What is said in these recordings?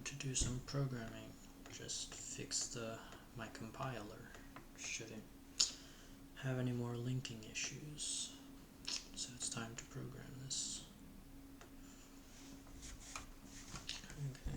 to do some programming. Just fix my compiler. Shouldn't have any more linking issues. So it's time to program this. Okay.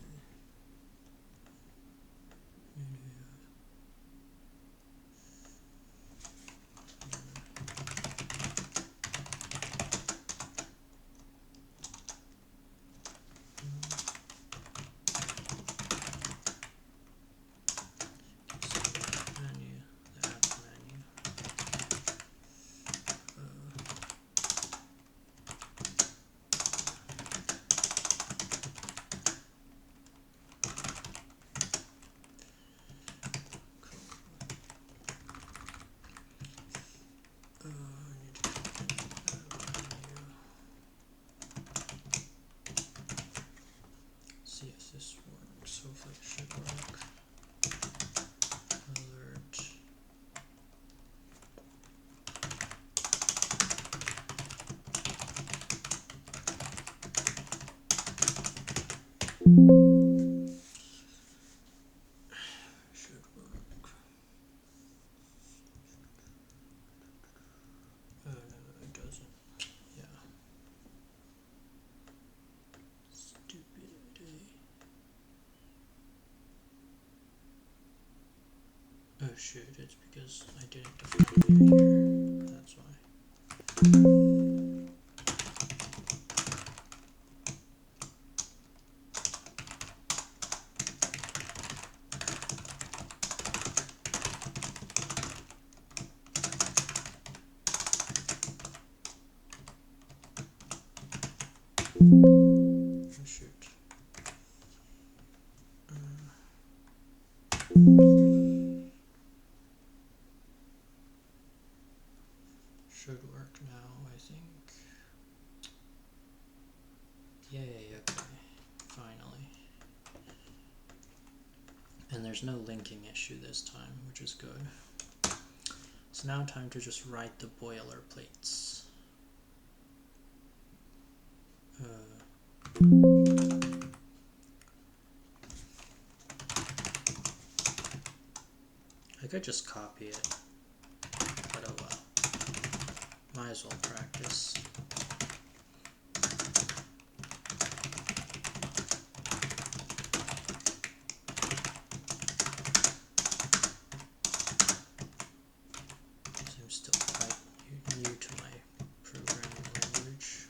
See if this works. Hopefully it should work. Alert. Should work. Oh no, it doesn't. Yeah. Stupid. Oh shoot, it's because I didn't define it here. That's why. Oh shoot. Should work now, I think. Yay, okay. Finally. And there's no linking issue this time, which is good. So now time to just write the boilerplates. I could just copy it, but oh well. Might as well practice. I'm still quite new to my programming language.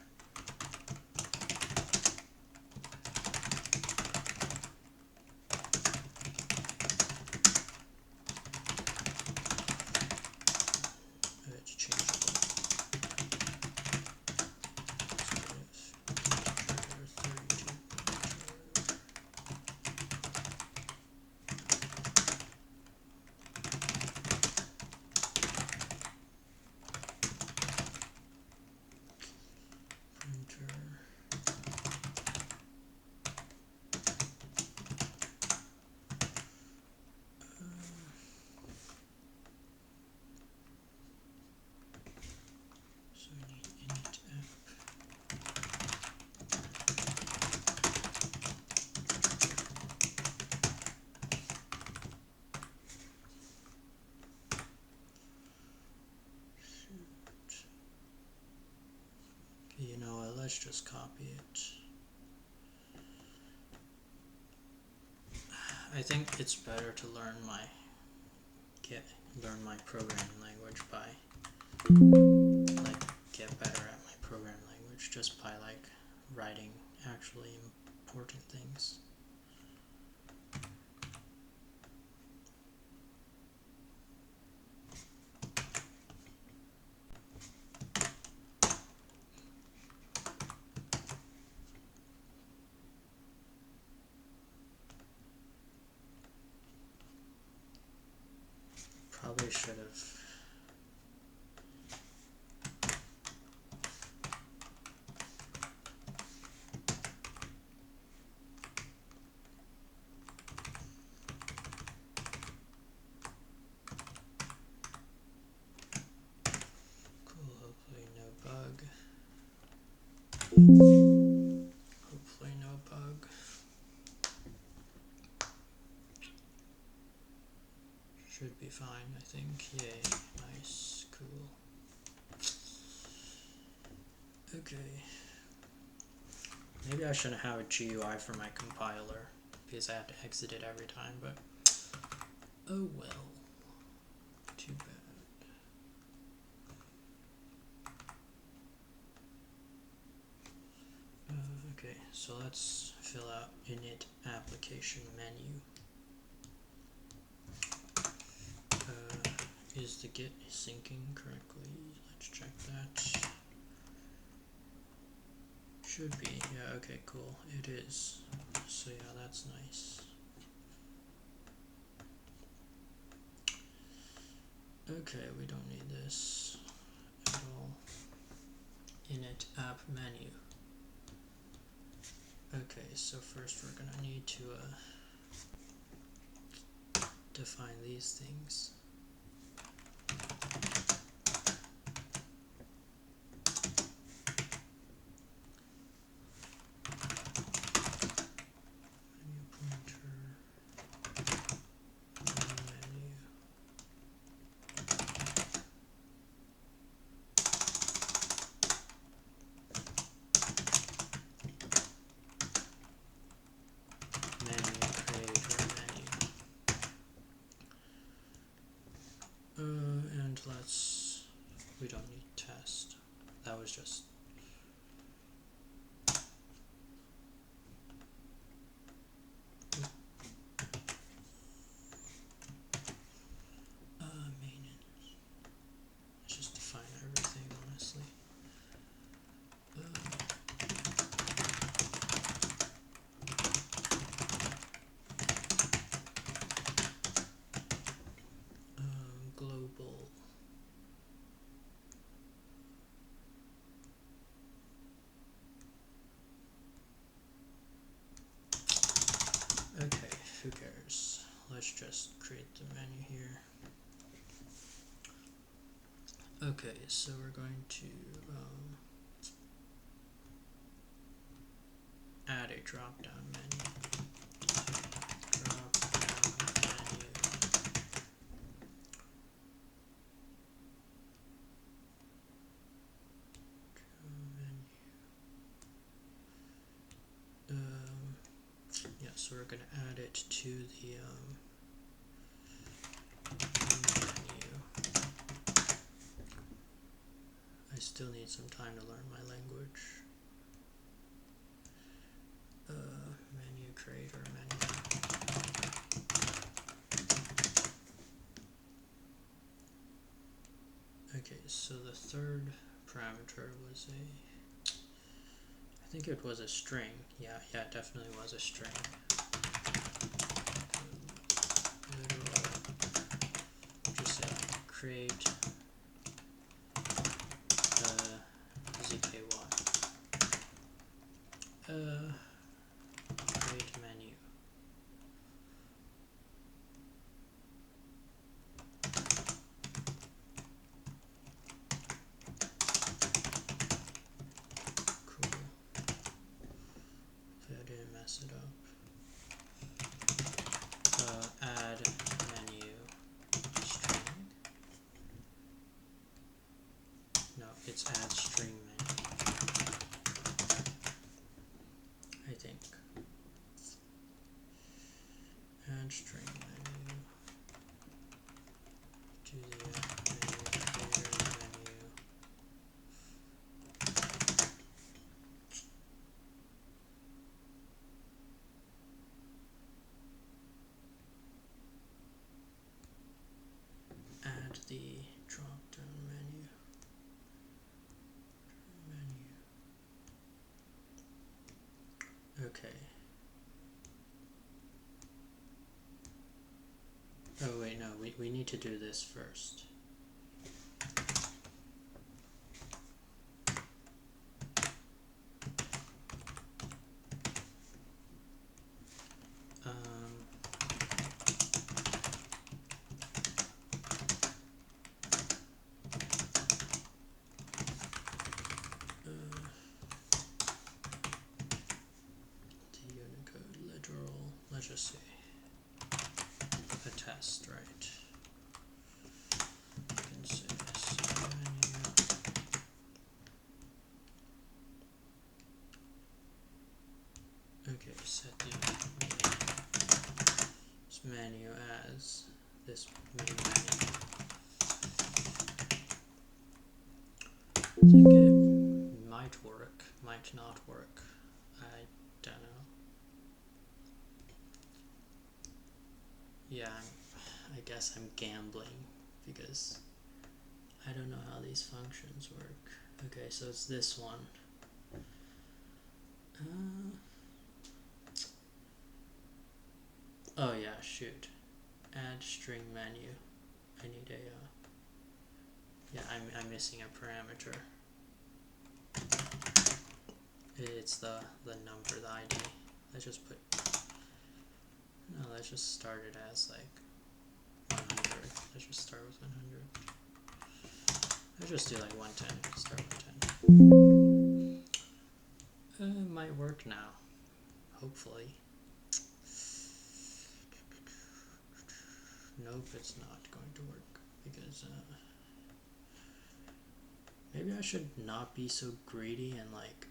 It's changeable. You know what, let's just copy it. I think it's better to learn my programming language by get better at my programming language just by writing actually important things. Probably should have. Cool, hopefully no bug. Hopefully no bug. Yay, nice, cool. Okay. Maybe I shouldn't have a GUI for my compiler because I have to exit it every time, but oh well. Too bad. Okay, so let's fill out init application menu. Is the Git syncing correctly? Let's check that. Should be. Yeah, okay, cool. It is. So yeah, that's nice. Okay, we don't need this at all. Init app menu. Okay, so first we're gonna need to define these things. Menu pointer, menu. Menu creator menu. And we don't need test. That was just maintenance. Let's just define everything, honestly. Global. Okay, who cares? Let's just create the menu here. Okay, so we're going to add a drop-down menu. Yeah, so we're going to add it to the menu. I still need some time to learn my language. Menu creator menu. Okay, so the third parameter was I think it was a string. Yeah, it definitely was a string. Literal, just say create zky. Create menu. Cool. Hopefully I didn't mess it up. Add menu string. No, it's add string menu. I think. Add string menu to the menu creator menu. Add the drop-down menu. Okay. Oh wait, no, we need to do this first. The Unicode literal, let's just say a test, right? set the this menu as this main menu. I think it might work, might not work. I don't know. Yeah, I guess I'm gambling because I don't know how these functions work. Okay, so it's this one. Oh yeah, shoot. Add string menu. I need a yeah, I'm missing a parameter. It's the number, the ID. Let's just put let's just start it as like 100. Let's just start with 100. Let's just do like 110. Start 110. It might work now. Hopefully. Nope, it's not going to work because maybe I should not be so greedy and like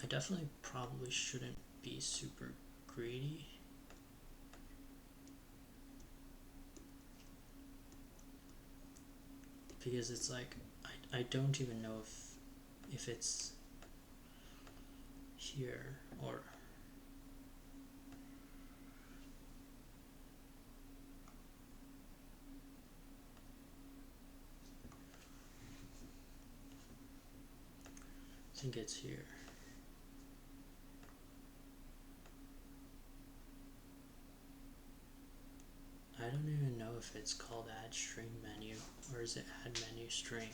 I definitely probably shouldn't be super greedy. Because it's like I don't even know if it's here or I think it's here. I don't even know if it's called add string menu or is it add menu string.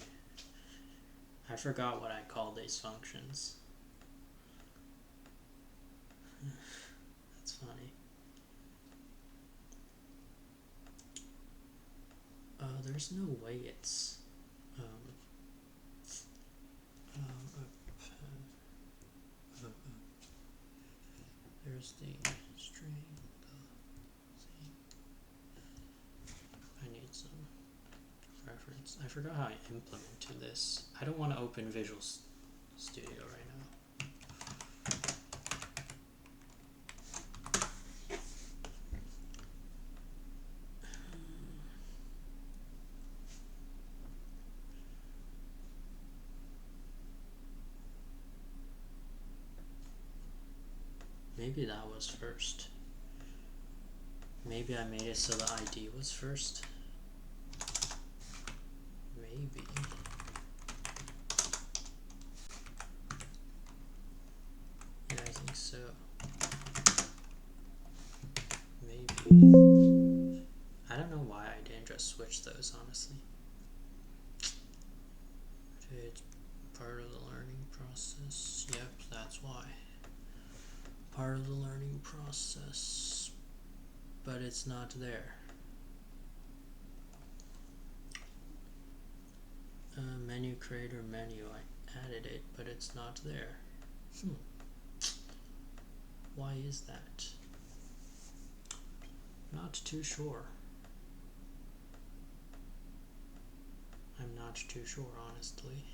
I forgot what I called these functions. That's funny. There's no way it's there's the string. I need some reference. I forgot how I implemented this. I don't want to open Visual Studio right now. Maybe that was first. Maybe I made it so the ID was first. Maybe. Yeah, I think so. Maybe. I don't know why I didn't just switch those, honestly. It's part of the learning process. Yep, that's why. Part of the learning process. But it's not there. Menu creator menu, I added it, but it's not there. Why is that? Not too sure. I'm not too sure, honestly.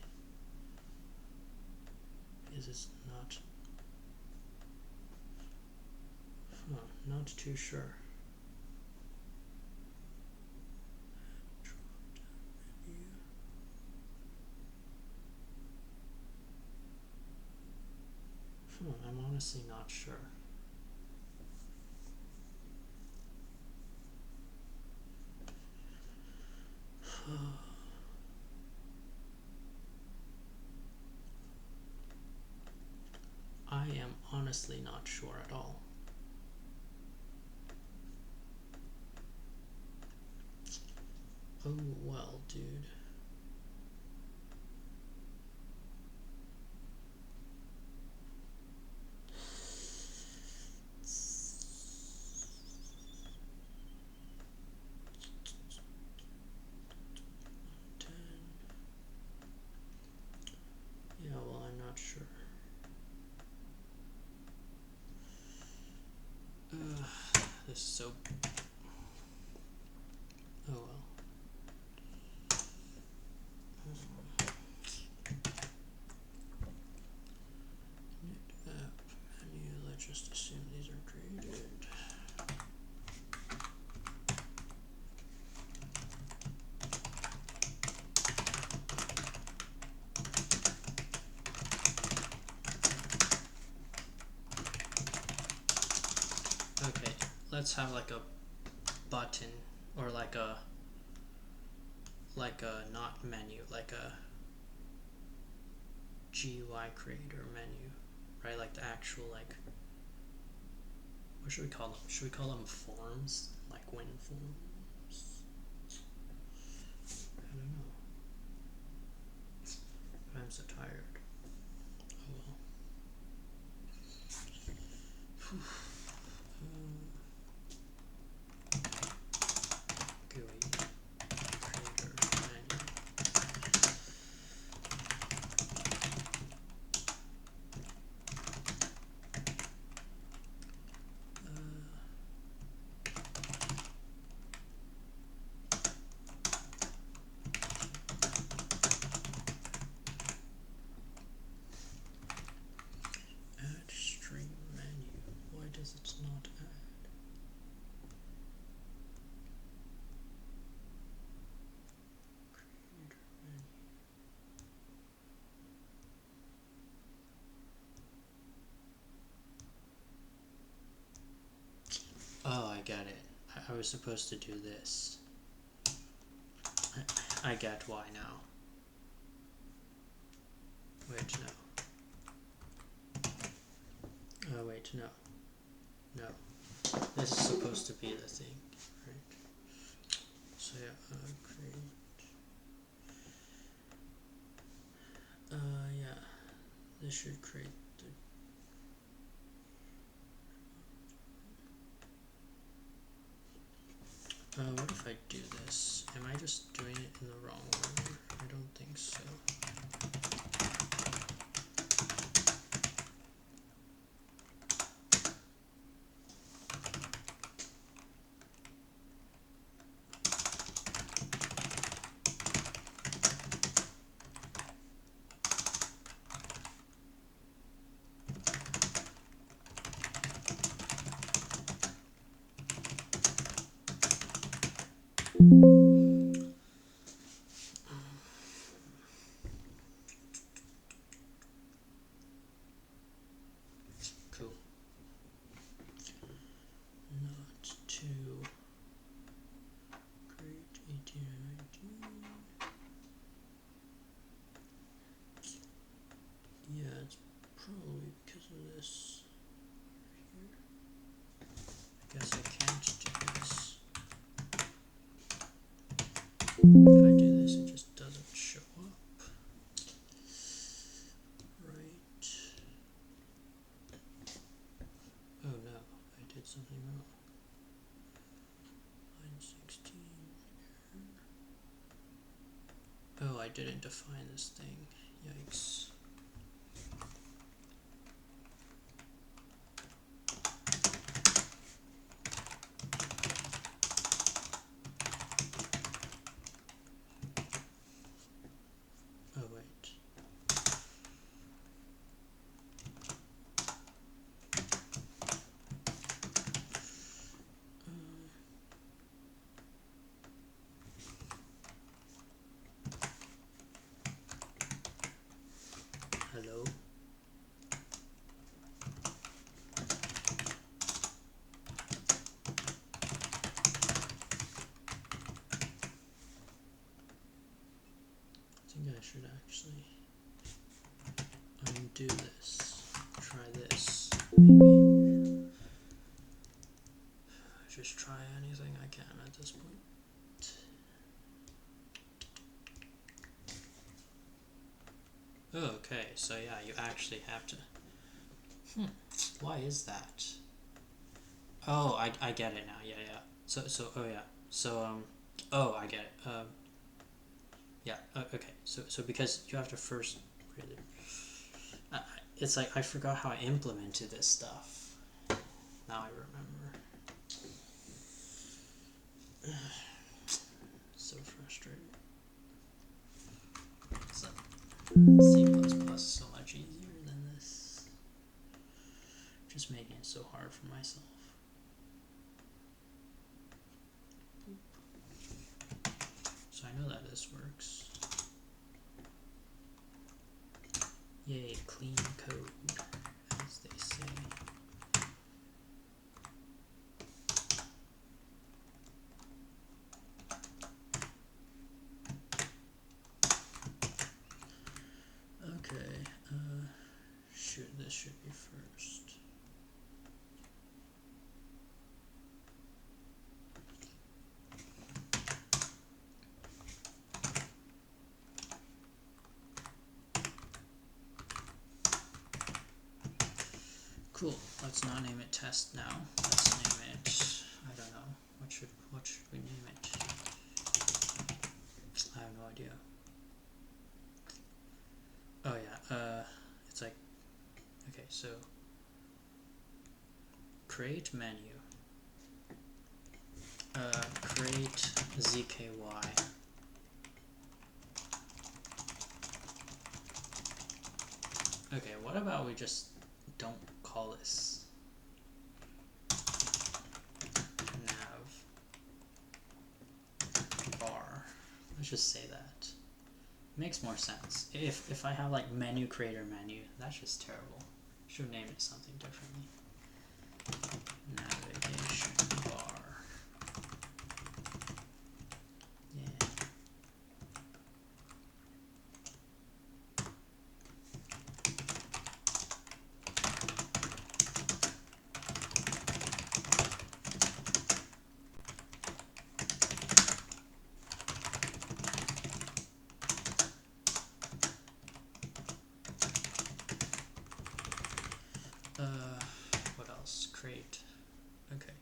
Because it's not... not too sure. I'm honestly not sure. I am honestly not sure at all. Oh well, dude. Yeah, well, I'm not sure. This is so... Oh well. let's have like a button or like a not menu, like a GUI creator menu, right? Like the actual, like, what should we call them? Should we call them forms? Like win forms? I don't know. I'm so tired. Oh well. GUI creator menu. Add stream menu. Why does it not add? Creator menu. Oh, I get it. I was supposed to do this. I get why now. Wait, no. Oh, wait, no. No. This is supposed to be the thing, right? So yeah, create. Yeah. This should create the. What if I do this? Am I just doing it in the wrong order? I don't think so. Cool. Not to create 18 and 19. Yeah, it's probably because of this here. I guess I can't do this. If I do this, it just doesn't show up. Right. Oh no, I did something wrong. Line 16. Oh, I didn't define this thing. Yikes. Oh, wait. Hello? I think I should actually undo this. Try this, maybe. Just try anything I can at this point. Oh, okay, so yeah, you actually have to. Why is that? Oh, I get it now. Yeah. So oh yeah. So oh, I get it. Yeah. Okay. So because you have to first create it. It's like I forgot how I implemented this stuff. Now I remember. So frustrating. So, C++ is so much easier than this. Just making it so hard for myself. So I know that this works. Yay, clean code, as they say. this should be first. Cool. Let's not name it test now. Let's name it, I don't know. What should we name it? I have no idea. Oh yeah, it's like, okay, so create menu. Create zky. Okay, what about we just don't call this nav bar? Let's just say that. Makes more sense. If I have like menu creator menu, that's just terrible. Should name it something differently. Navigation bar. Yeah. What else? Create. Okay.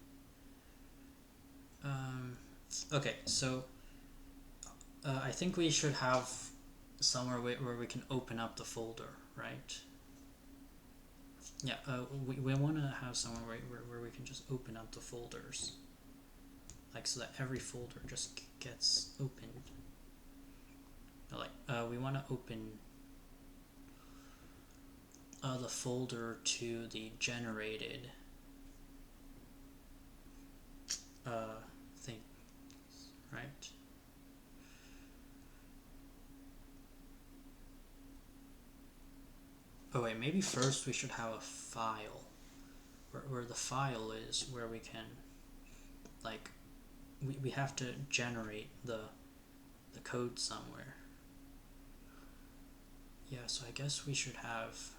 Okay, so I think we should have somewhere where we can open up the folder, right? Yeah, we want to have somewhere where we can just open up the folders. Like, so that every folder just gets opened. Like, we want to open the folder to the generated thing, right? Oh wait, maybe first we should have a file where the file is where we can, like, we have to generate the code somewhere. Yeah, so I guess we should have,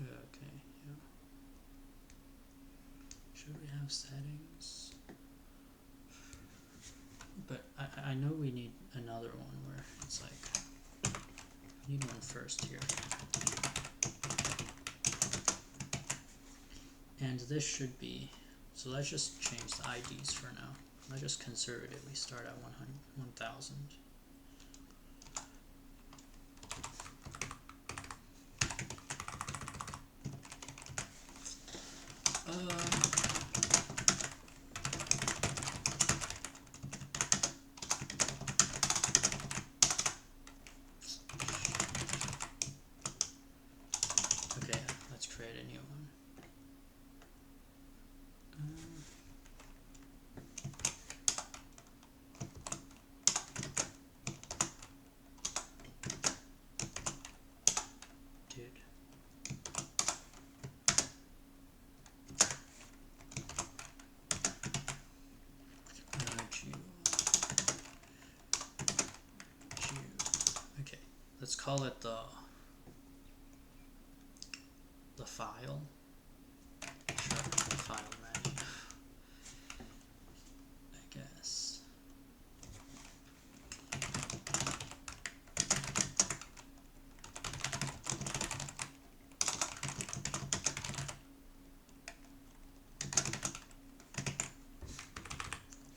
okay, yeah. Should we have settings? But I know we need another one where it's like, we need one first here. And this should be, so let's just change the IDs for now. Let's just conservatively start at 1,000. Okay, let's create a new one. Dude. Okay, let's call it the file. Sure, file menu, I guess.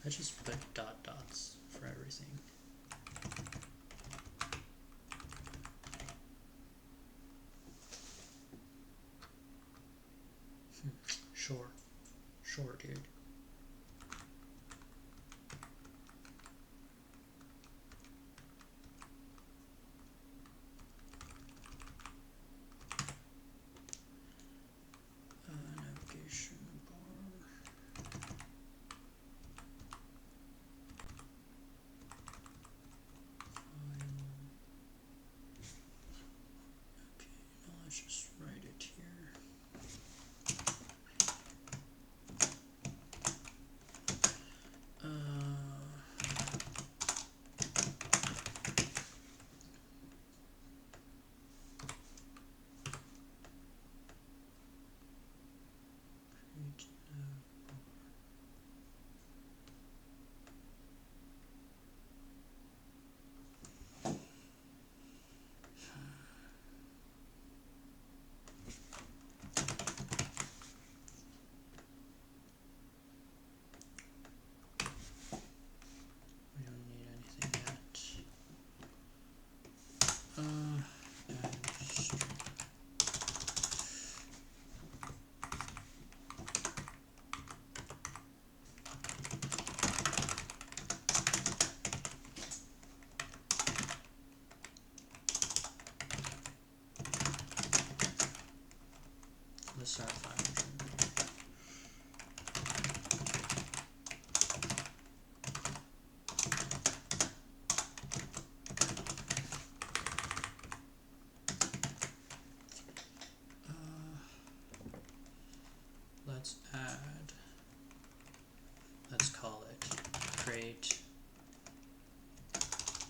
I just put dots for everything. Sure, dude. Navigation bar. Okay, now let's just write it here.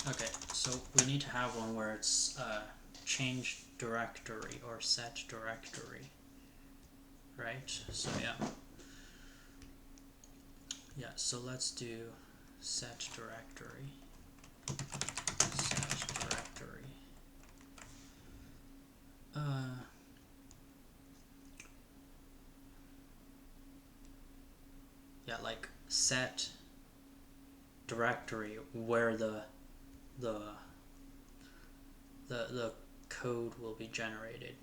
Okay, so we need to have one where it's change directory or set directory, right? So yeah, so let's do set directory. Set directory. Yeah, like set directory where the code will be generated.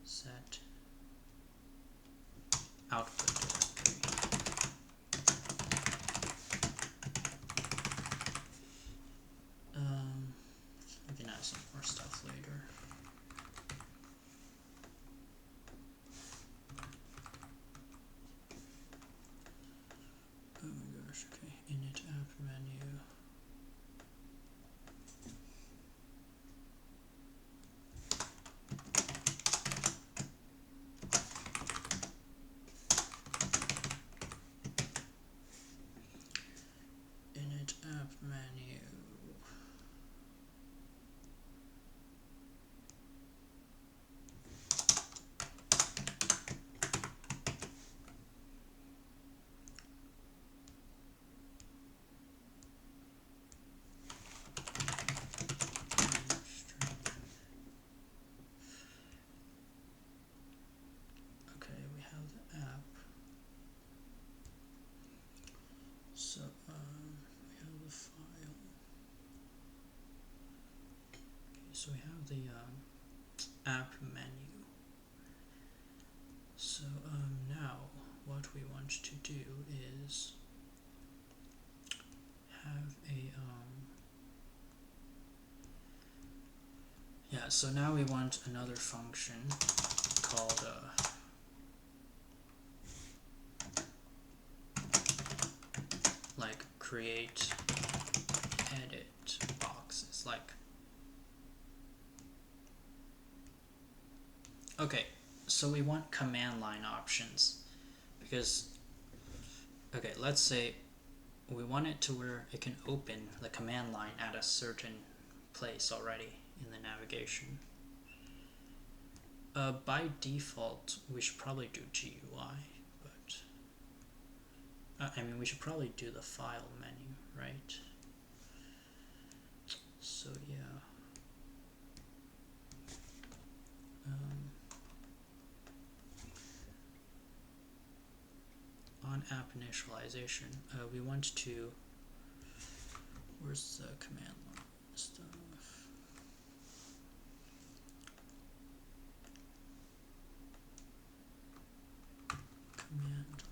Set output directory. We can add some more stuff later. Oh my gosh, okay. Init app menu. Init app menu. Okay, we have the app. So we have the file. Okay, so we have the app menu. So now what we want to do is have a yeah, so now we want another function called like create edit boxes, like okay, so we want command line options because okay, let's say we want it to where it can open the command line at a certain place already in the navigation. By default, we should probably do GUI, but I mean, we should probably do the file menu, right? So yeah. On app initialization, we want to, where's the command line stuff? Command.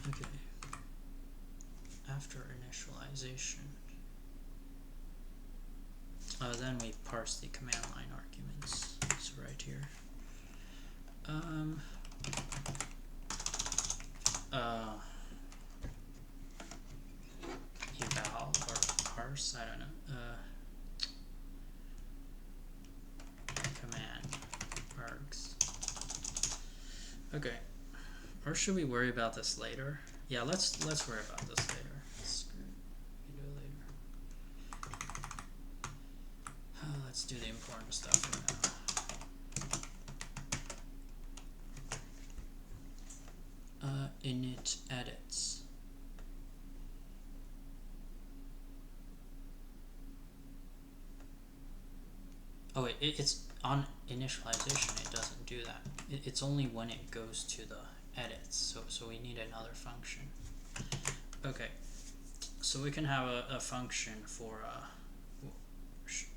Okay. After initialization. Then we parse the command line arguments. So right here. Eval or parse, I don't know. Command args. Okay. Or should we worry about this later? Yeah, let's worry about this later. Screw it. We can do it later. Let's do the important stuff for now. Init edits. Oh wait, it's on initialization. It doesn't do that. It's only when it goes to the edits. So we need another function. Okay, so we can have a function for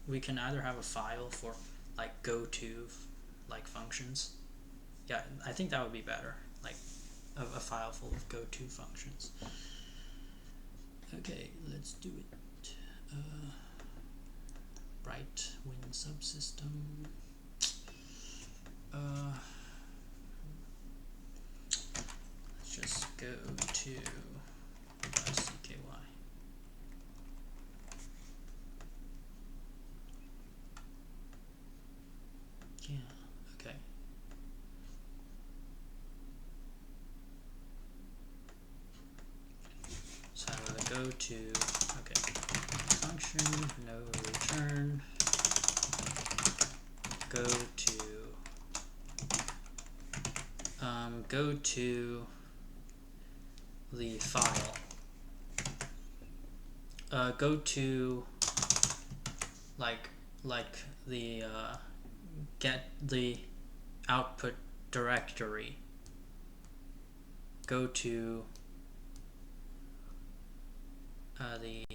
we can either have a file for like go to like functions. Yeah, I think that would be better. Like a file full of go to functions. Okay, let's do it. Right win subsystem. Let's just go to zky. Yeah, okay. So I'm gonna go to, okay, function, no return, go to the file, go to like the get the output directory, go to the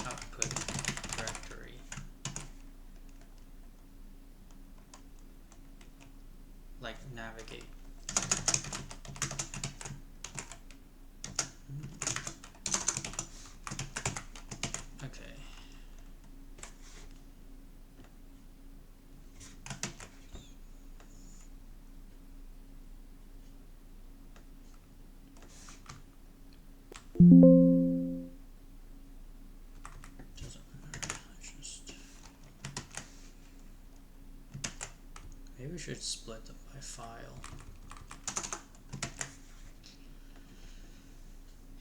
output directory. Like navigate. Okay. Doesn't matter. Maybe we should split them by file.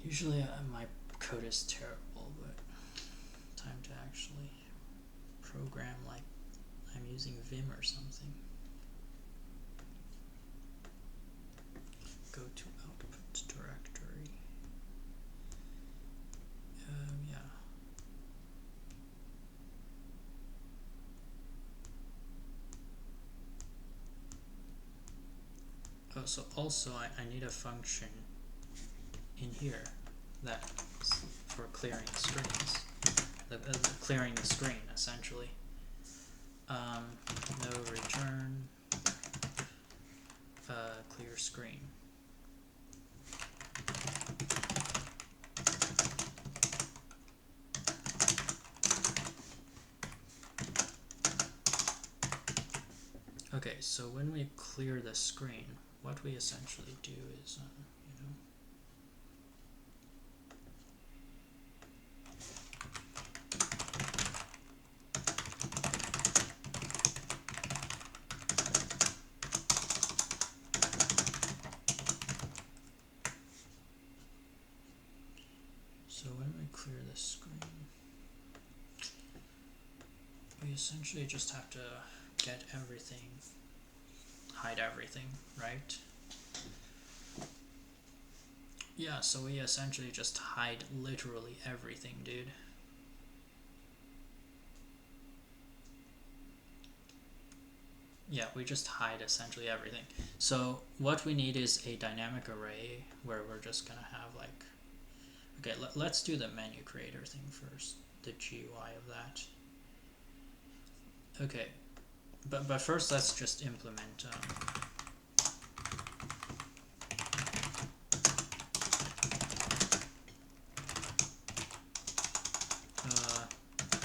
Usually my code is terrible, but time to actually program like I'm using Vim or something. Go to output directory. Yeah. Oh, so also I need a function in here that for clearing screens, clearing the screen essentially. No return, clear screen. Okay, so when we clear the screen, what we essentially do is, so when we clear the screen, we essentially just have to get everything, hide everything, right? Yeah, so we essentially just hide literally everything, dude. Yeah, we just hide essentially everything. So what we need is a dynamic array where we're just gonna have like, okay, let's do the menu creator thing first, the GUI of that. Okay, but first let's just implement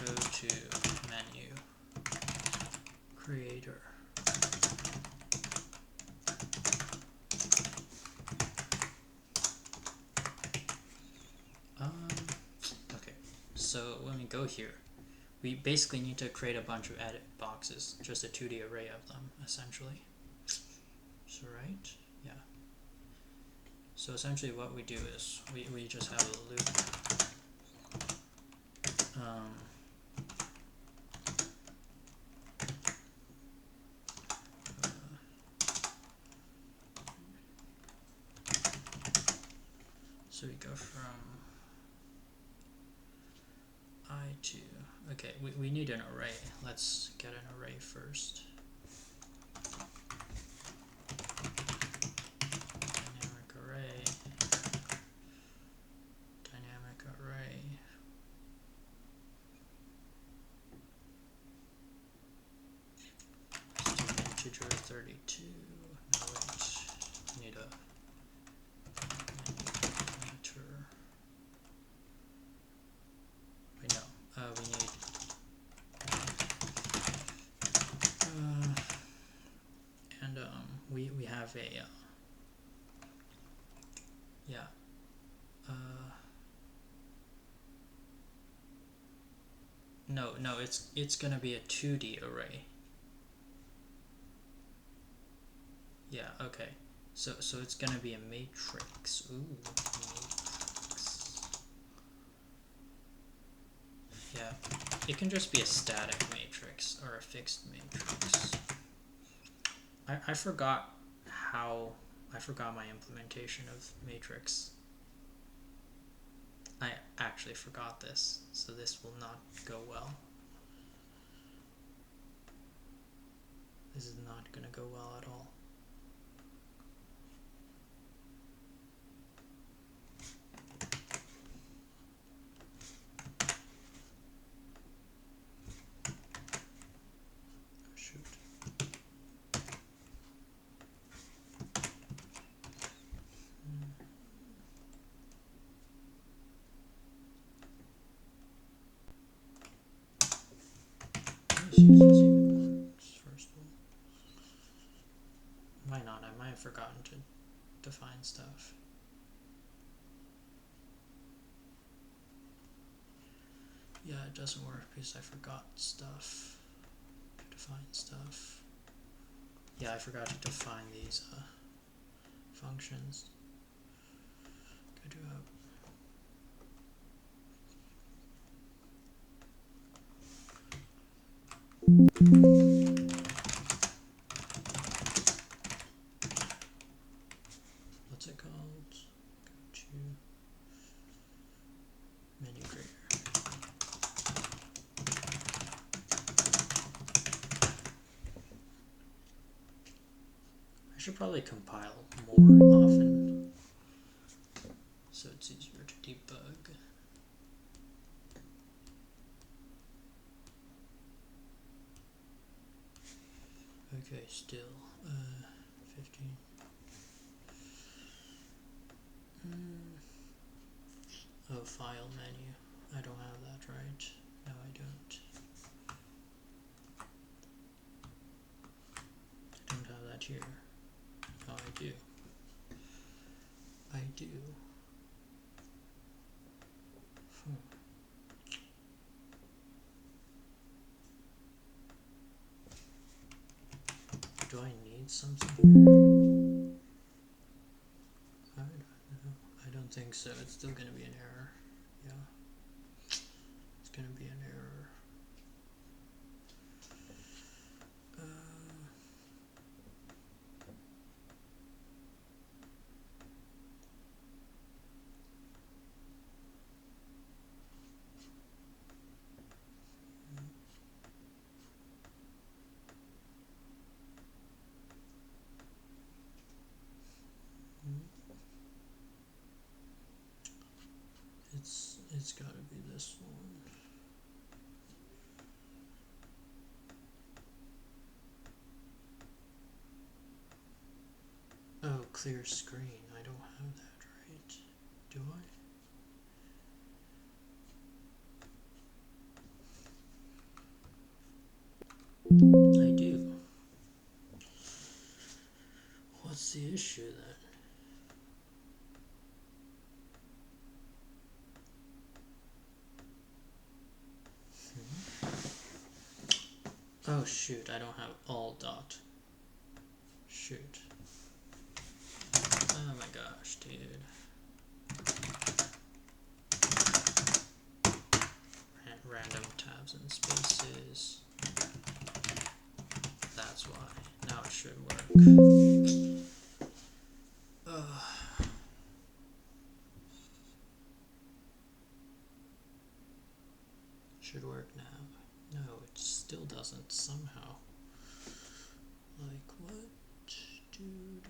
go to menu creator. Okay, so when we go here, we basically need to create a bunch of edit boxes, just a 2D array of them, essentially. So right, yeah. So essentially what we do is we just have a loop. So we go from I to, okay, we need an array. Let's get an array first. Dynamic array. Dynamic array. Let's do integer 32. No, wait. We need a pointer. Wait, no. We need and we have a yeah No, it's gonna be a 2D array. Yeah, okay. So it's gonna be a matrix. Ooh, matrix. Yeah, it can just be a static matrix or a fixed matrix. I forgot my implementation of matrix. I actually forgot this, so this will not go well. This is not gonna go well at all. First of all, might not. I might have forgotten to define stuff. Yeah, it doesn't work because I forgot stuff. To define stuff. Yeah, I forgot to define these functions. Go to what's it called? Go to menu creator. I should probably compile more often so it's easier to debug. Okay, still 15. Oh, file menu. I don't have that, right? No, I don't. I don't have that here. Oh, I do. I do. Do I need something here? I don't know. I don't think so. It's still going to be an error. Yeah. It's going to be an error. It's got to be this one. Oh, clear screen. I don't have that, right? Do I? I do. What's the issue then? Oh shoot, I don't have all dot. Shoot. Oh my gosh, dude. Random tabs and spaces. That's why. Now it should work. Should work now. No, it still doesn't somehow. Like what, dude?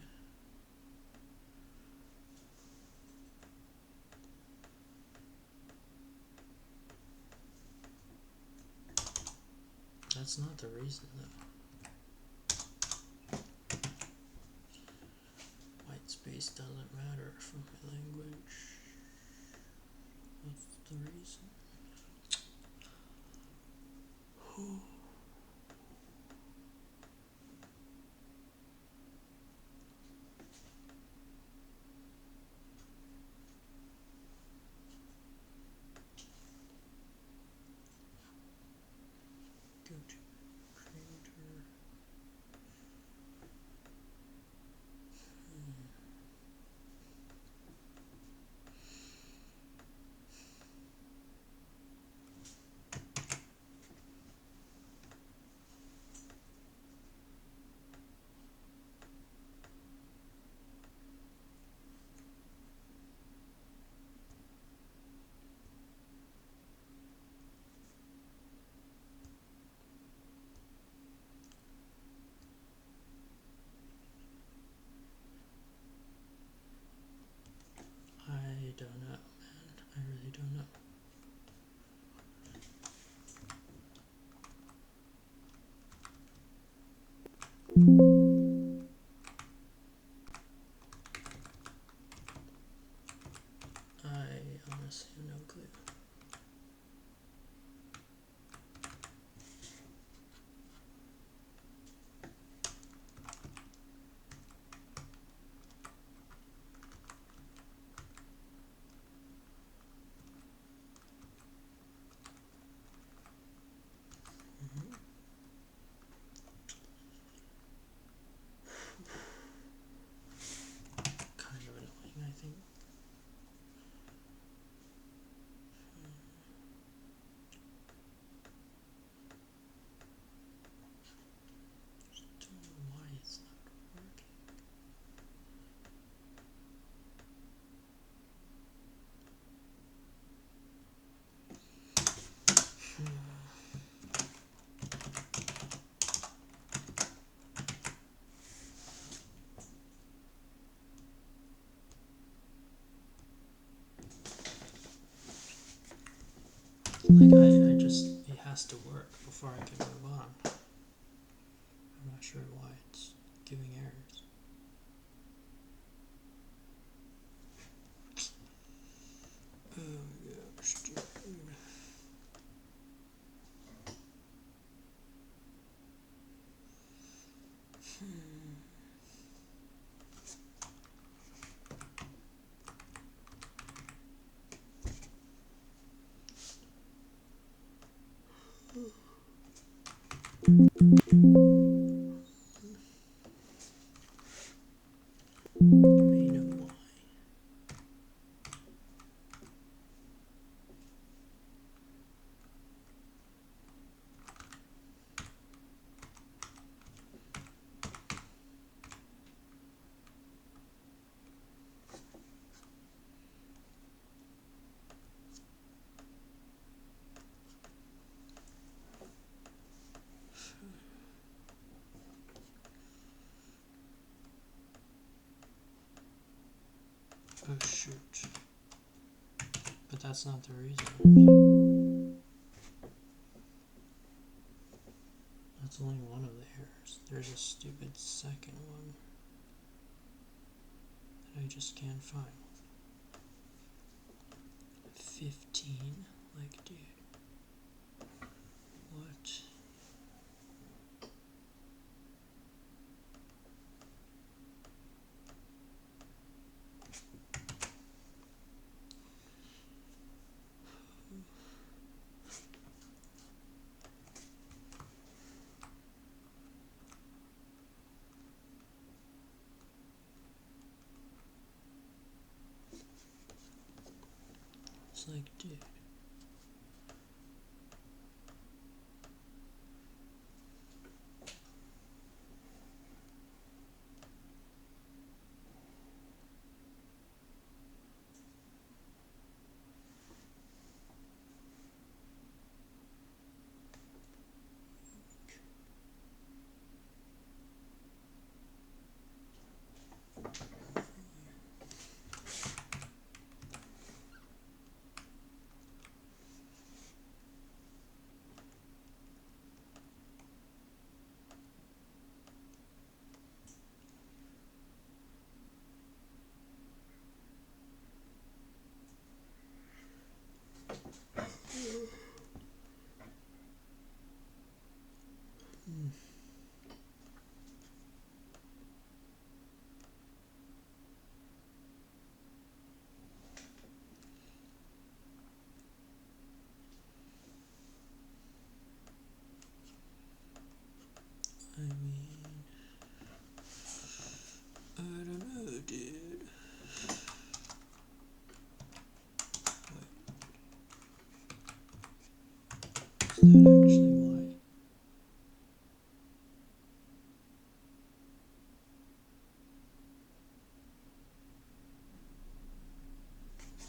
That's not the reason though. White space doesn't matter for my language. What's the reason? I honestly have no clue. Kind of annoying, I think. Don't know why it's not working. Like I just, it has to work before I can move on. I'm not sure why it's giving errors. Oh my gosh, dude. May know why. Oh shoot. But that's not the reason. That's only one of the errors. There's a stupid second one that I just can't find. 15? Like, dude. What? It's like, dude. I mean, I don't know, dude. Wait. Is that actually why?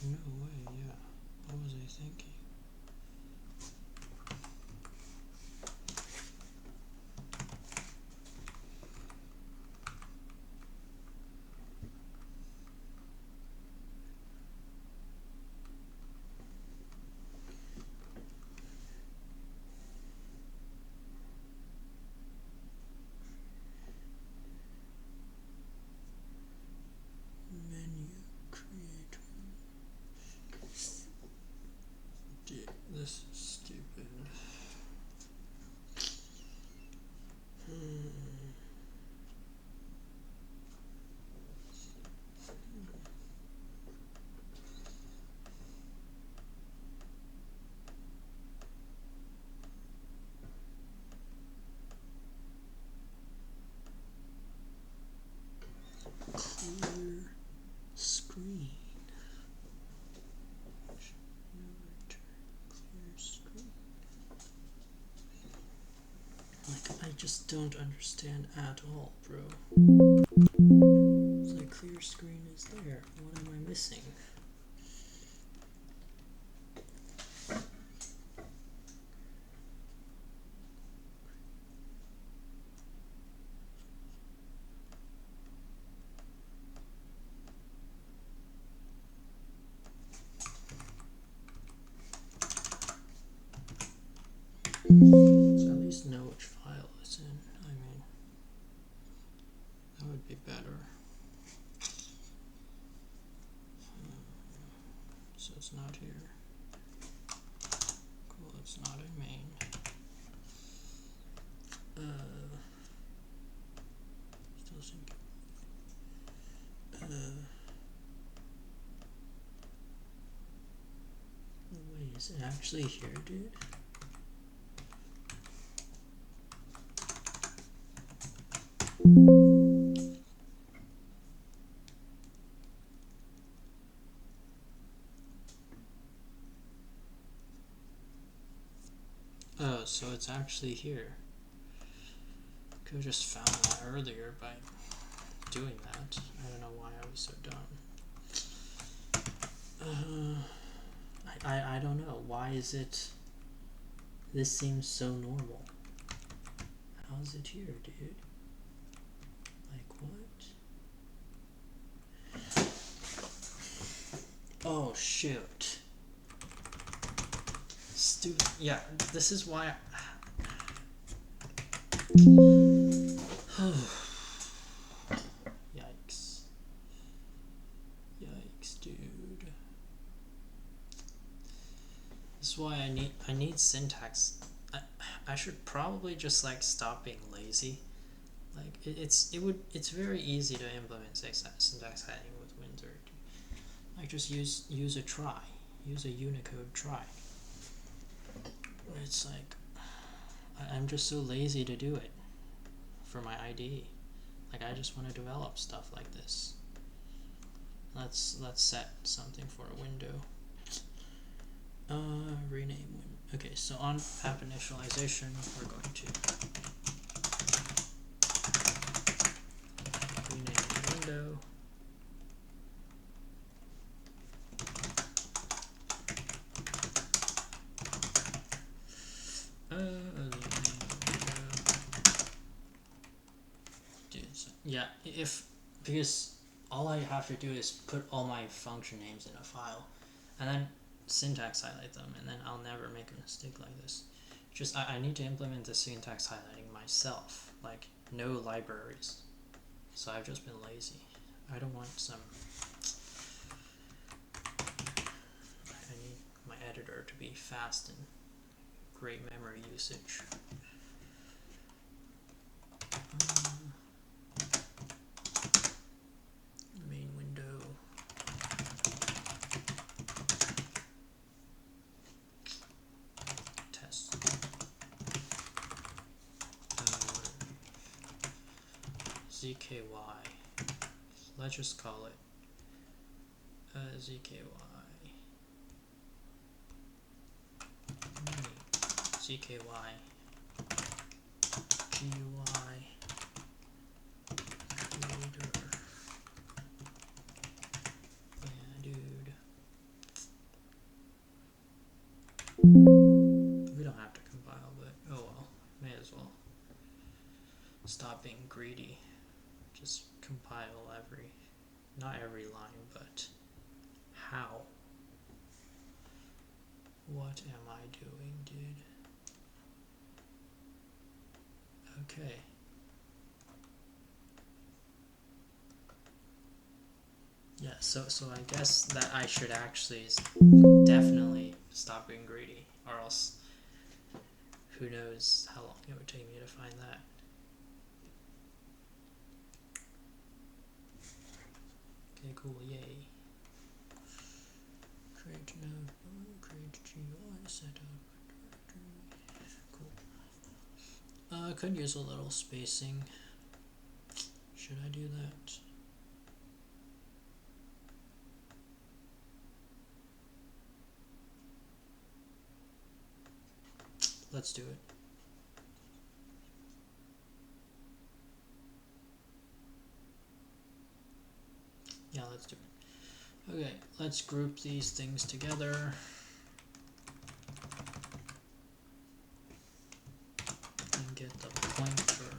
No way, yeah. What was I thinking? just don't understand at all, bro. It's like clear screen is there. What am I missing? So at least know which file it's in. I mean, that would be better. So it's not here. Cool, it's not in main. Still sync. Wait, is it actually here, dude? Oh, so it's actually here. Could have just found that earlier by doing that. I don't know why I was so dumb. I don't know. Why is it... This seems so normal. How is it here, dude? Like, what? Oh, shoot. Stupid. Yeah, this is why... Yikes. Yikes, dude. This is why I need syntax. I should probably just like stop being lazy. Like it's very easy to implement syntax hiding with Windsor. Like just use a try. Use a Unicode try. It's like I'm just so lazy to do it for my IDE. Like I just want to develop stuff like this. Let's set something for a window. Rename window. Okay, so on app initialization, we're going to rename the window. Yeah, because all I have to do is put all my function names in a file, and then syntax highlight them, and then I'll never make a mistake like this. Just I need to implement the syntax highlighting myself, like no libraries. So I've just been lazy. I don't want some... I need my editor to be fast and great memory usage. Main window. Test. ZKY. Let's just call it ZKY. ZKY. GUI. Creator. Yeah, dude. We don't have to compile, but oh well. May as well. Stop being greedy. Just compile not every line, but how? What am I doing, dude? Okay. Yeah, so I guess that I should actually definitely stop being greedy, or else who knows how long it would take me to find that. Okay, cool, yay. Create node, create GUI setup directory. Cool. I could use a little spacing. Should I do that? Let's do it. let's do it. Okay, let's group these things together. And get the pointer.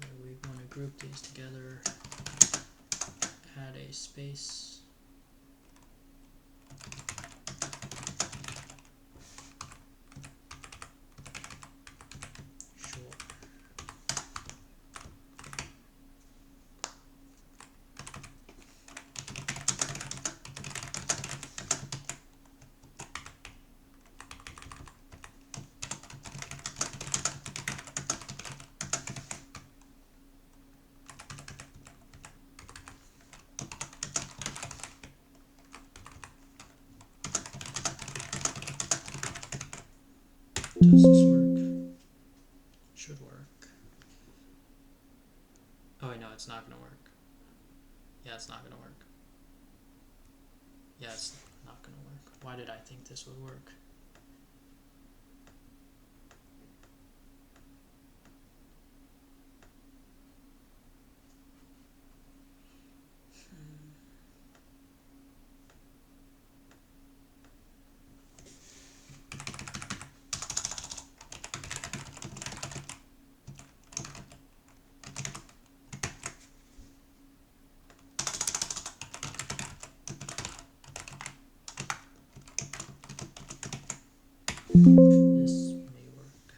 And we want to group these together. Add a space. Does this work? Should work. Oh wait, no, it's not gonna work. Yeah, it's not gonna work. Yeah, it's not gonna work. Why did I think this would work? This may work.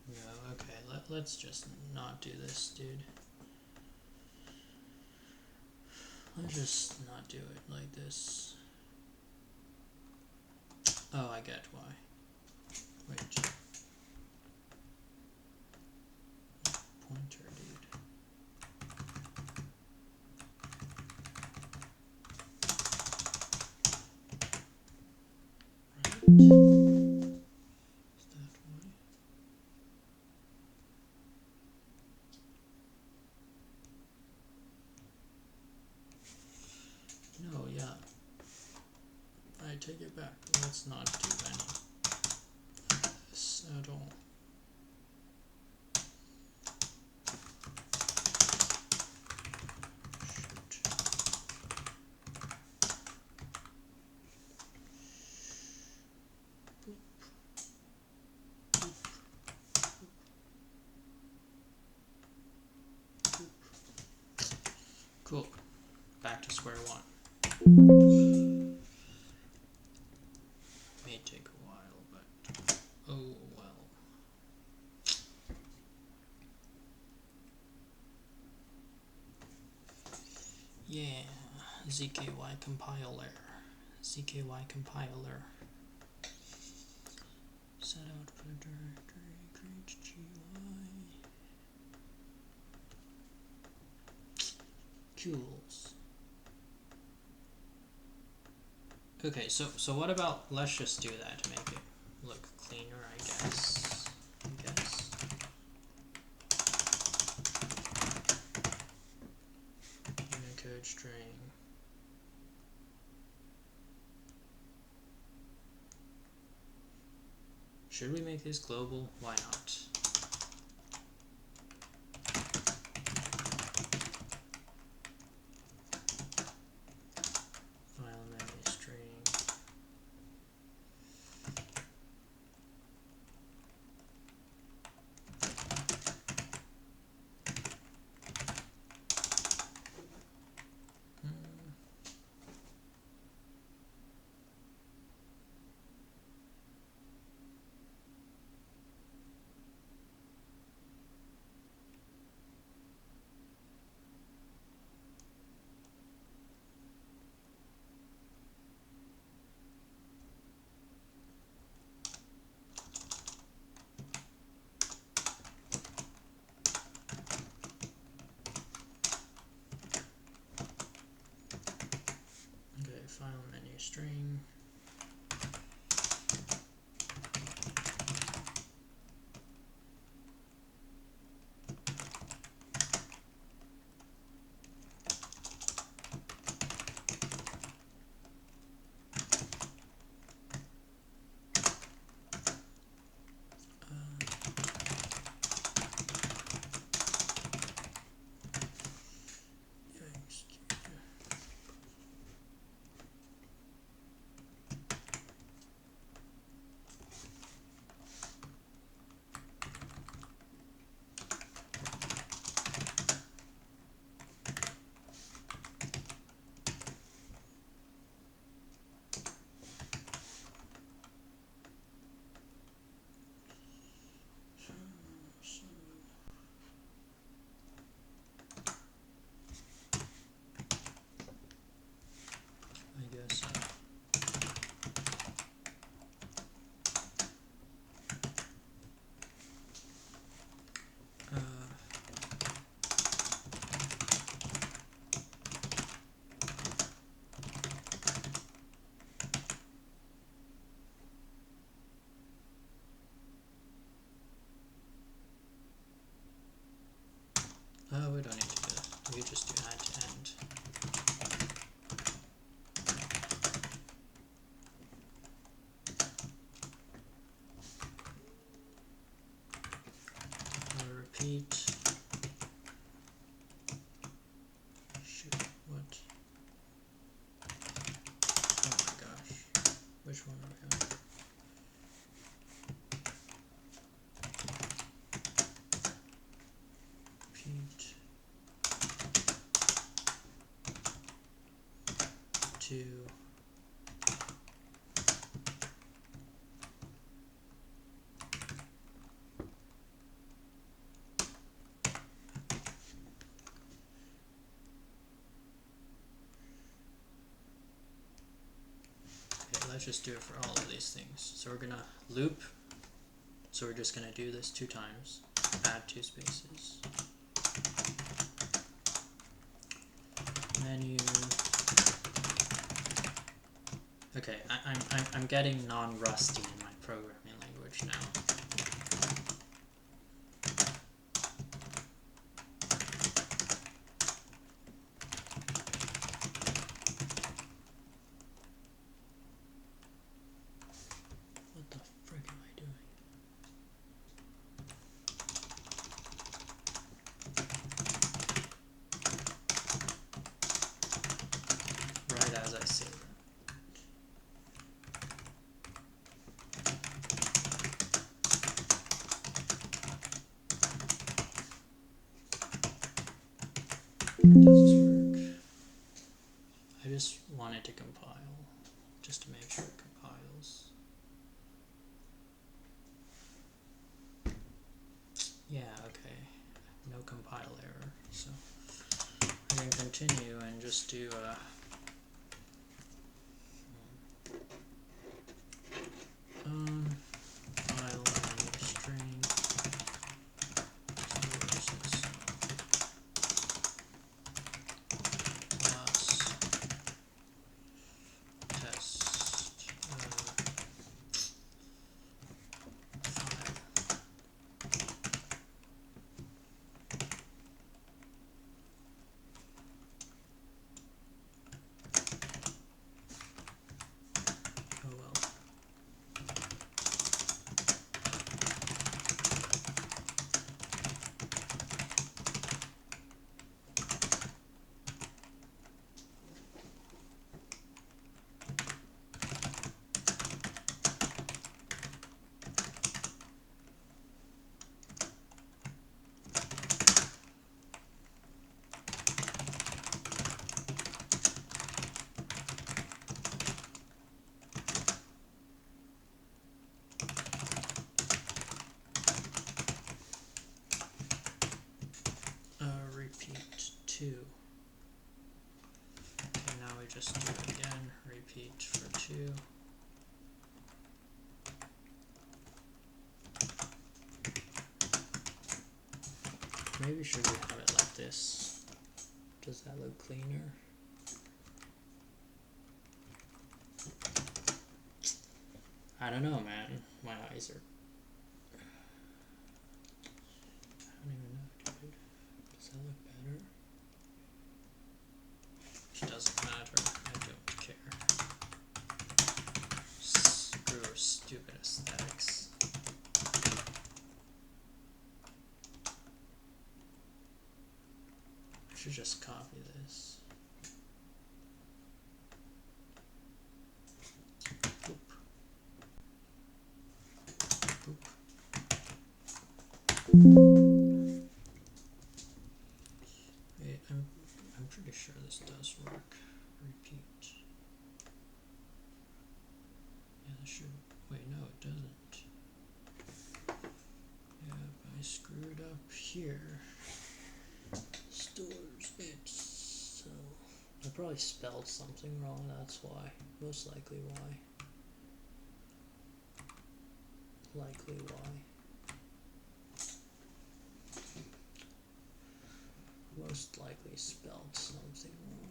No, okay, let's just not do this, dude. Let's just not do it like this. Oh, I get why. Wait. Pointer, dude. Right. Is that why? No, yeah. I take it back. Let's not do any of this at all. Cool. Back to square one. May take a while, but oh well. Yeah, zkyCompiler. zkyCompiler. Set output directory, create GUI. Jewels. Okay, so what about, let's just do that to make it look cleaner, I guess. Unicode string. Should we make this global? Why not? File name string. do let's just do it for all of these things. So we're gonna loop. So we're just gonna do this 2 times. Add 2 spaces. Menu. Okay, I'm getting non-rusty in my programming language now. What the frick am I doing? Right as I say that. Does this work? I just wanted to compile, just to make sure it compiles. Yeah, okay. No compile error. So I can continue and just do file and string sources plus test file. Oh well. Repeat 2. Okay, now we just do it again. Repeat for 2. Maybe should we have it like this? Does that look cleaner? I don't know, man. My eyes are... I don't even know, dude. Does that look better? It doesn't matter. I don't care. Screw our stupid aesthetics. I should just copy this. Boop. Boop. Wait, I'm pretty sure this does work. Repeat. Yeah, this should. Wait, no, it doesn't. Yeah, I screwed up here. Stores it. So I probably spelled something wrong. That's why. Most likely why. Likely why. Most likely spelled something wrong.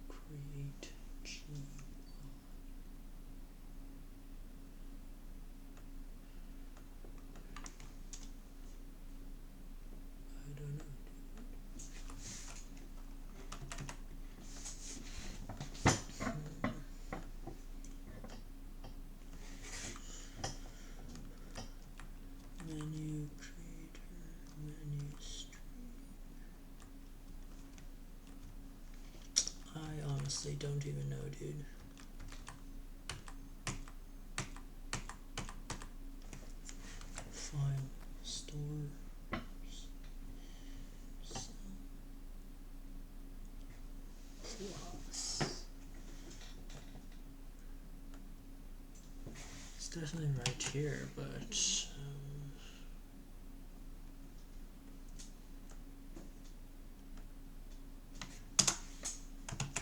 Create G. because they don't even know, dude. File, store, cell, plus. It's definitely right here, but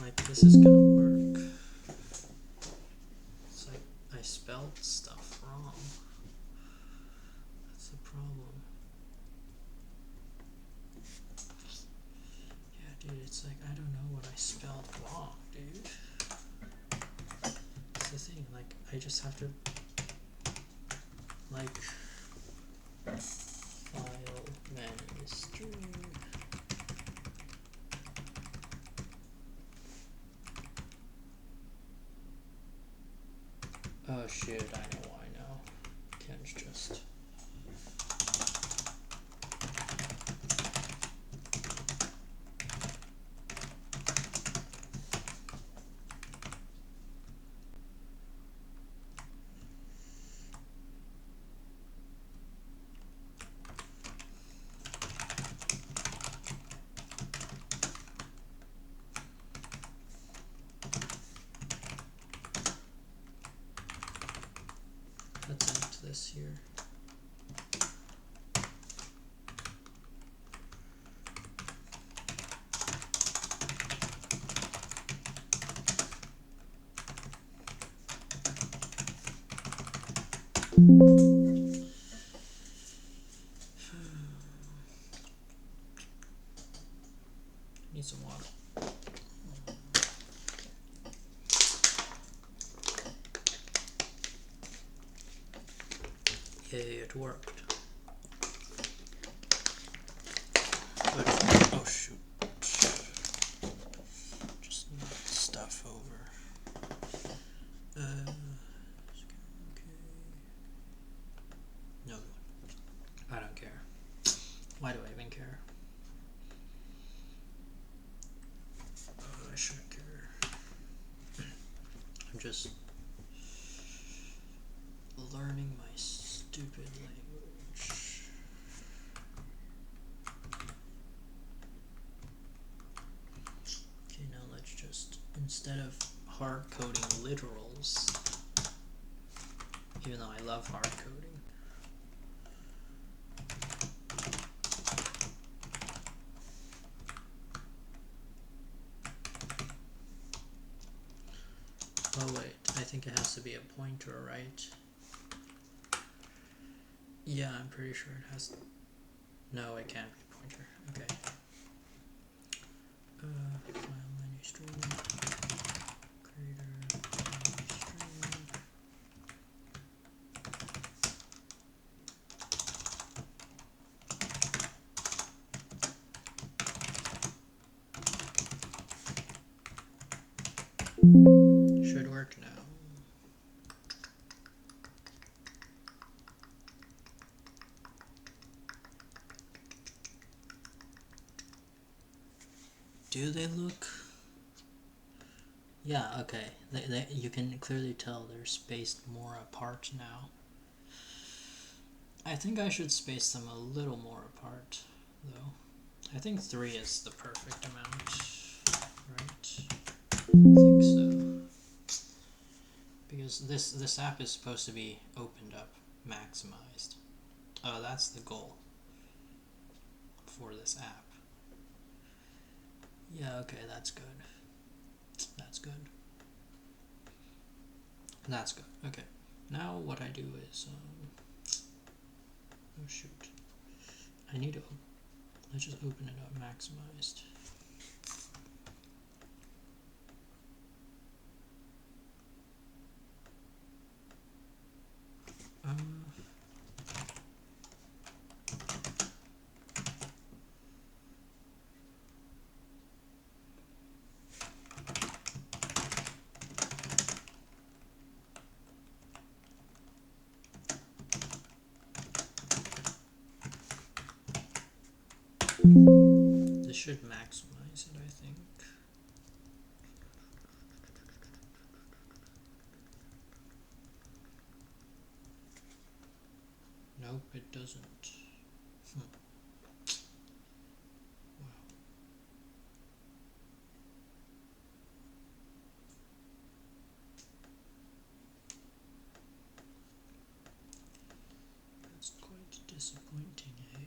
like this is gonna work. It's like I spelled stuff wrong. That's the problem. Yeah, dude, it's like I don't know what I spelled wrong, dude. That's the thing, like I just have to like file manage string. Oh shit, I know why now. Ken's just let's add this here. Need some water. Yay, it worked. But, oh shoot. Just knock stuff over. Okay. No, I don't care. Why do I even care? I shouldn't care. I'm just learning my stupid language. Okay, now let's just, instead of hard coding literals, even though I love hard coding, oh wait, I think it has to be a pointer, right? Yeah, I'm pretty sure it has. No, it can't be a pointer. Okay. File menu string. Creator menu string. Should work now. Do they look? Yeah, okay. You can clearly tell they're spaced more apart now. I think I should space them a little more apart, though. I think 3 is the perfect amount, right? I think so. Because this app is supposed to be opened up, maximized. Oh, that's the goal for this app. Yeah, okay, that's good. That's good. That's good. Okay. Now what I do is, oh shoot. I need to, let's just open it up maximized. This should maximize it, I think. Nope, it doesn't. Wow. That's quite disappointing, eh?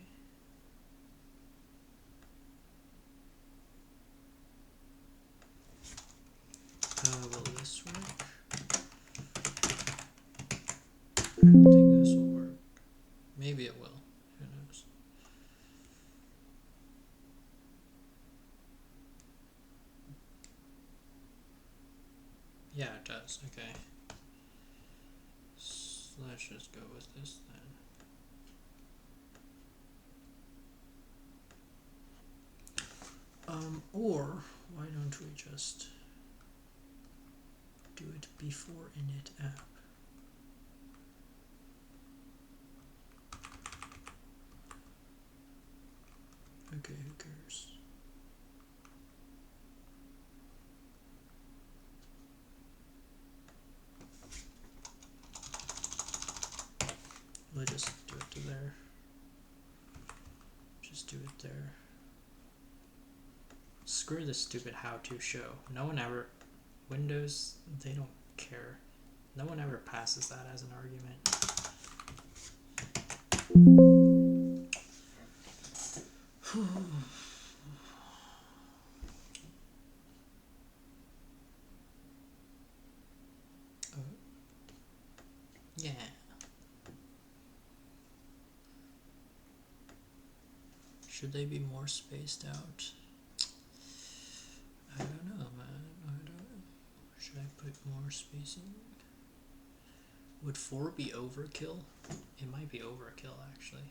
Will this work? I don't think this will work. Maybe it will. Who knows? Yeah, it does. Okay. So let's just go with this then. Or why don't we just do it before init app? Okay, who cares? We'll just do it to there. Just do it there. Screw this stupid how-to show. No one ever... Windows, they don't care. No one ever passes that as an argument. Yeah. Should they be more spaced out? I don't know, man. I don't know. Should I put more spacing? Would 4 be overkill? It might be overkill, actually.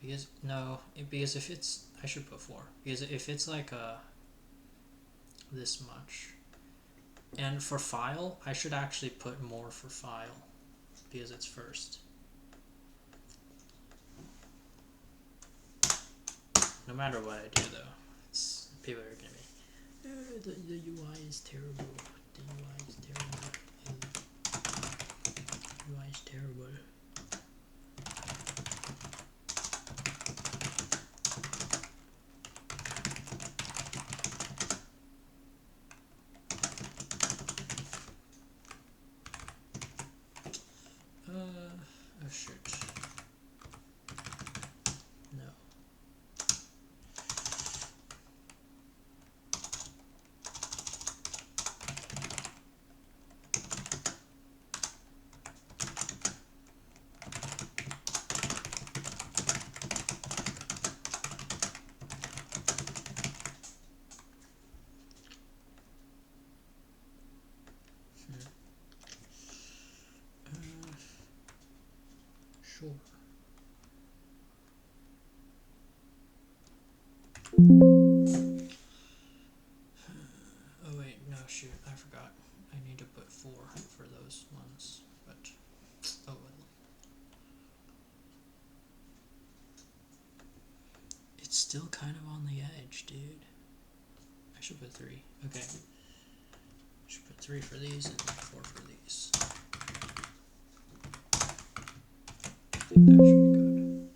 Because, no, because if it's, I should put 4. Because if it's like this much, and for file, I should actually put more for file, because it's first. No matter what I do, though, people are gonna be, the UI is terrible. The UI is terrible. The UI is terrible. Oh shoot. No. Sure. Oh wait, no, shoot, I forgot. I need to put 4 for those ones, but oh well. It's still kind of on the edge, dude. I should put 3. Okay. I should put 3 for these and 4 for these. I think that should be good.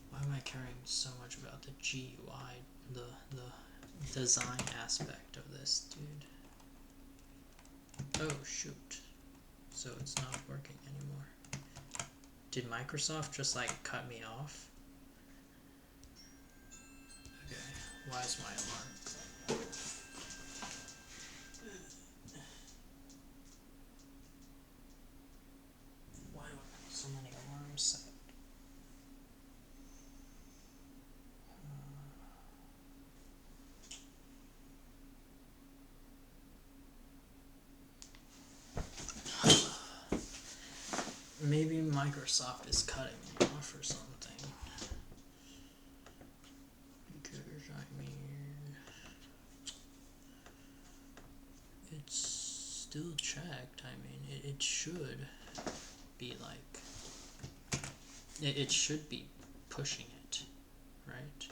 Why am I caring so much about the GUI, the design aspect of this, dude? Oh shoot. So it's not working anymore. Did Microsoft just like cut me off? Okay, why is my alarm? Why do I have so many alarms set? Maybe Microsoft is cutting me off or something. Because, I mean, it's still checked. I mean, it should be like, it should be pushing it, right?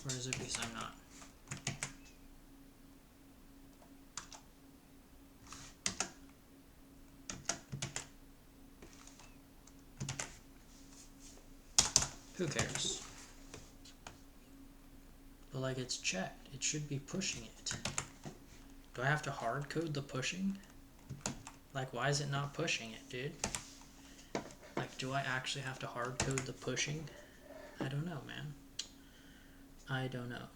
Or is it because I'm not? Who cares? But like, it's checked. It should be pushing it. Do I have to hard code the pushing? Like, why is it not pushing it, dude? Like, do I actually have to hard code the pushing? I don't know, man. I don't know.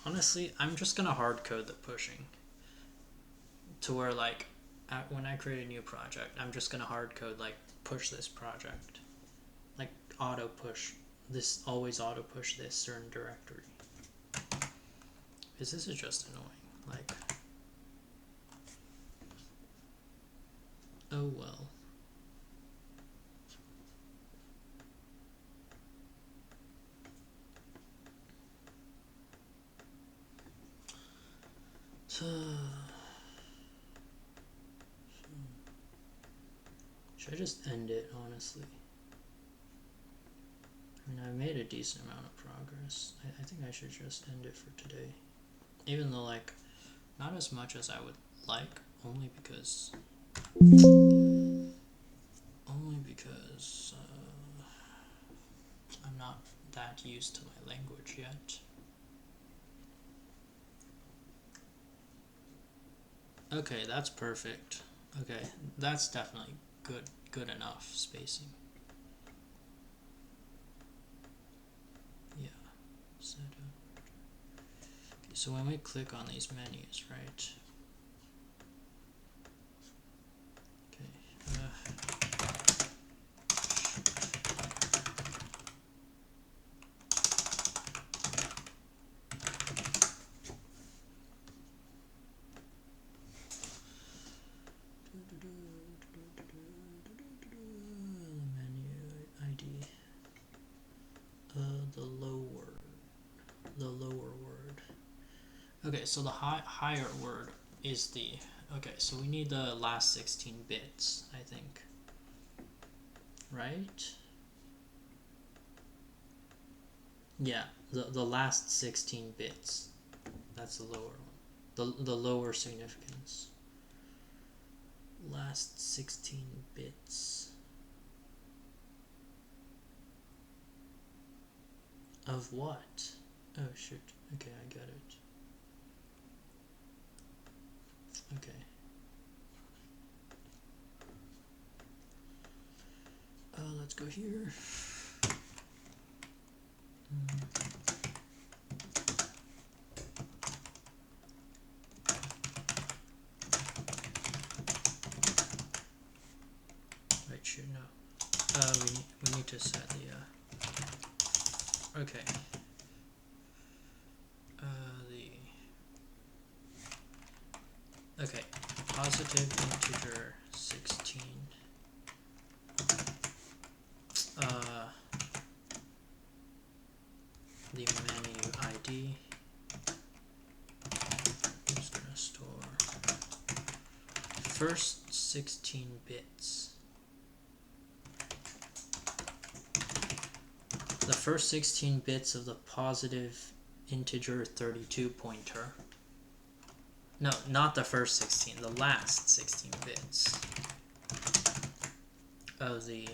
Honestly, I'm just gonna hard code the pushing. To where, like, when I create a new project, I'm just gonna hard code, like, push this project. Like, auto push this, always auto push this certain directory. Because this is just annoying. Like, oh well. Should I just end it, honestly? I mean, I've made a decent amount of progress. I think I should just end it for today. Even though, like, not as much as I would like, only because I'm not that used to my language yet. Okay, that's perfect. Okay, that's definitely good enough spacing. Yeah. Okay, so when we click on these menus, right? Okay. The lower word. Okay, so the higher word is the, okay, so we need the last 16 bits, I think. Right? Yeah, the last 16 bits. That's the lower one. The lower significance. Last 16 bits. Of what? Oh shoot. Okay, I got it. Okay. Let's go here. Right, shoot, no. We need to set the okay. Okay, positive integer 16. The menu ID. I'm just gonna store first 16 bits. The first 16 bits of the positive integer 32 pointer. No, not the first 16, the last 16 bits of the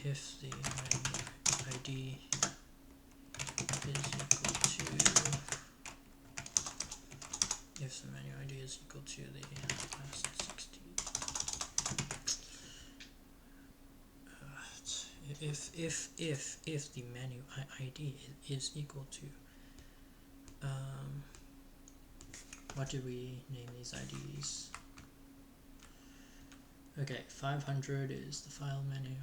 if the menu ID is equal to, if the menu ID is equal to the last 16. If the menu ID is equal to, what do we name these IDs? Okay, 500 is the file menu.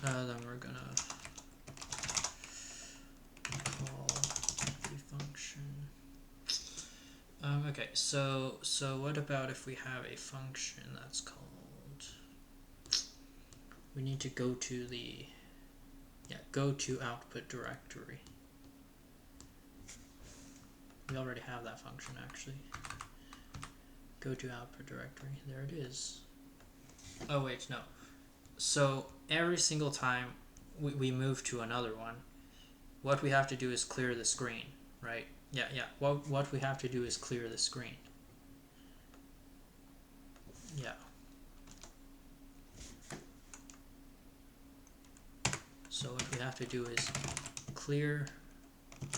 Then we're gonna call the function. Okay, so what about if we have a function that's called? We need to go to the go to output directory. We already have that function actually. go to output directory. There it is. Oh wait, no. So every single time we move to another one, what we have to do is clear the screen, right? Yeah. What we have to do is clear the screen. Yeah. So what we have to do is clear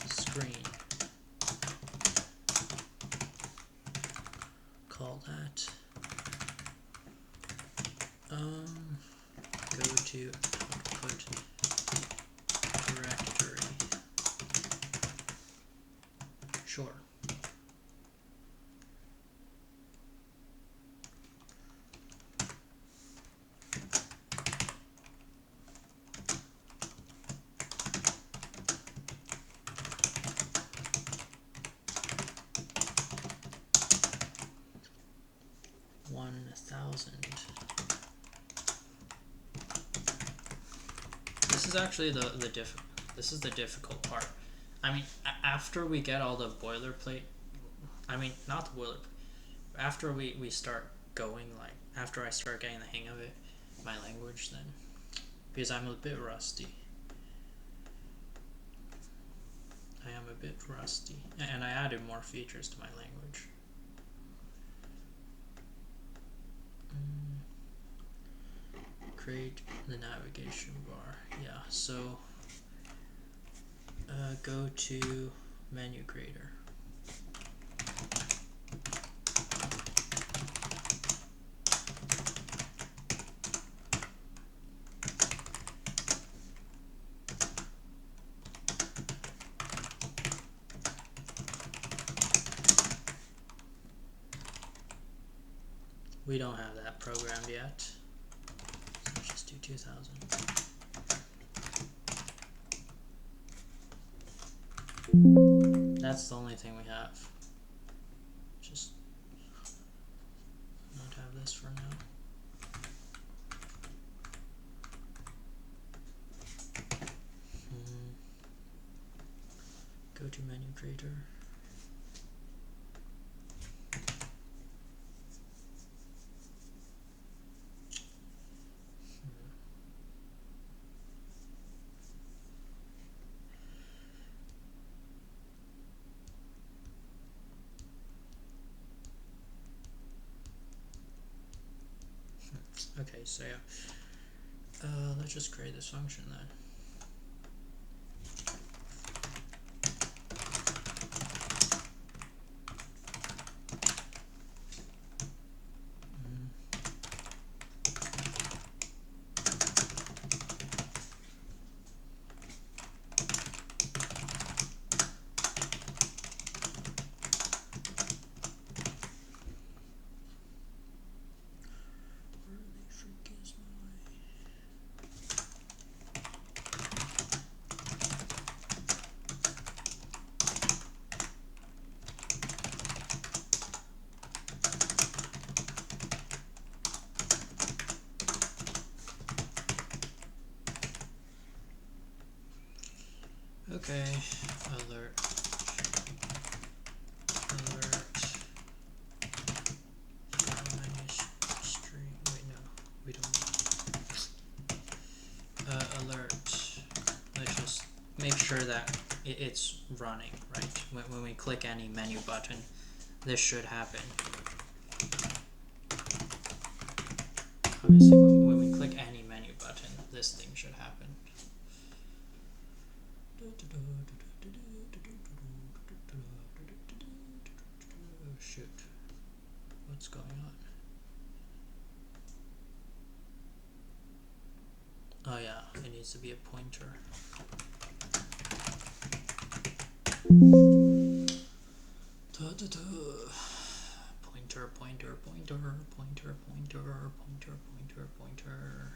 screen. Call that. Go to output directory. Sure. This is actually this is the difficult part. I mean, after we get all the boilerplate, I mean, not the boilerplate, after we start going, like, after I start getting the hang of it, my language, then, because I'm a bit rusty. I am a bit rusty, and I added more features to my language. Create the navigation bar. Yeah, so go to menu creator. We don't have that programmed yet. So let's just do 2000. That's the only thing we have. Just not have this for now. Go to menu creator. Okay, so yeah, let's just create this function then. Okay, alert. Menu string. Wait, no, we don't. Alert. Let's just make sure that it's running, right? When we click any menu button, this should happen. Obviously, when we click any menu button, this thing should happen. Shoot. What's going on? Oh yeah, it needs to be a pointer. Pointer.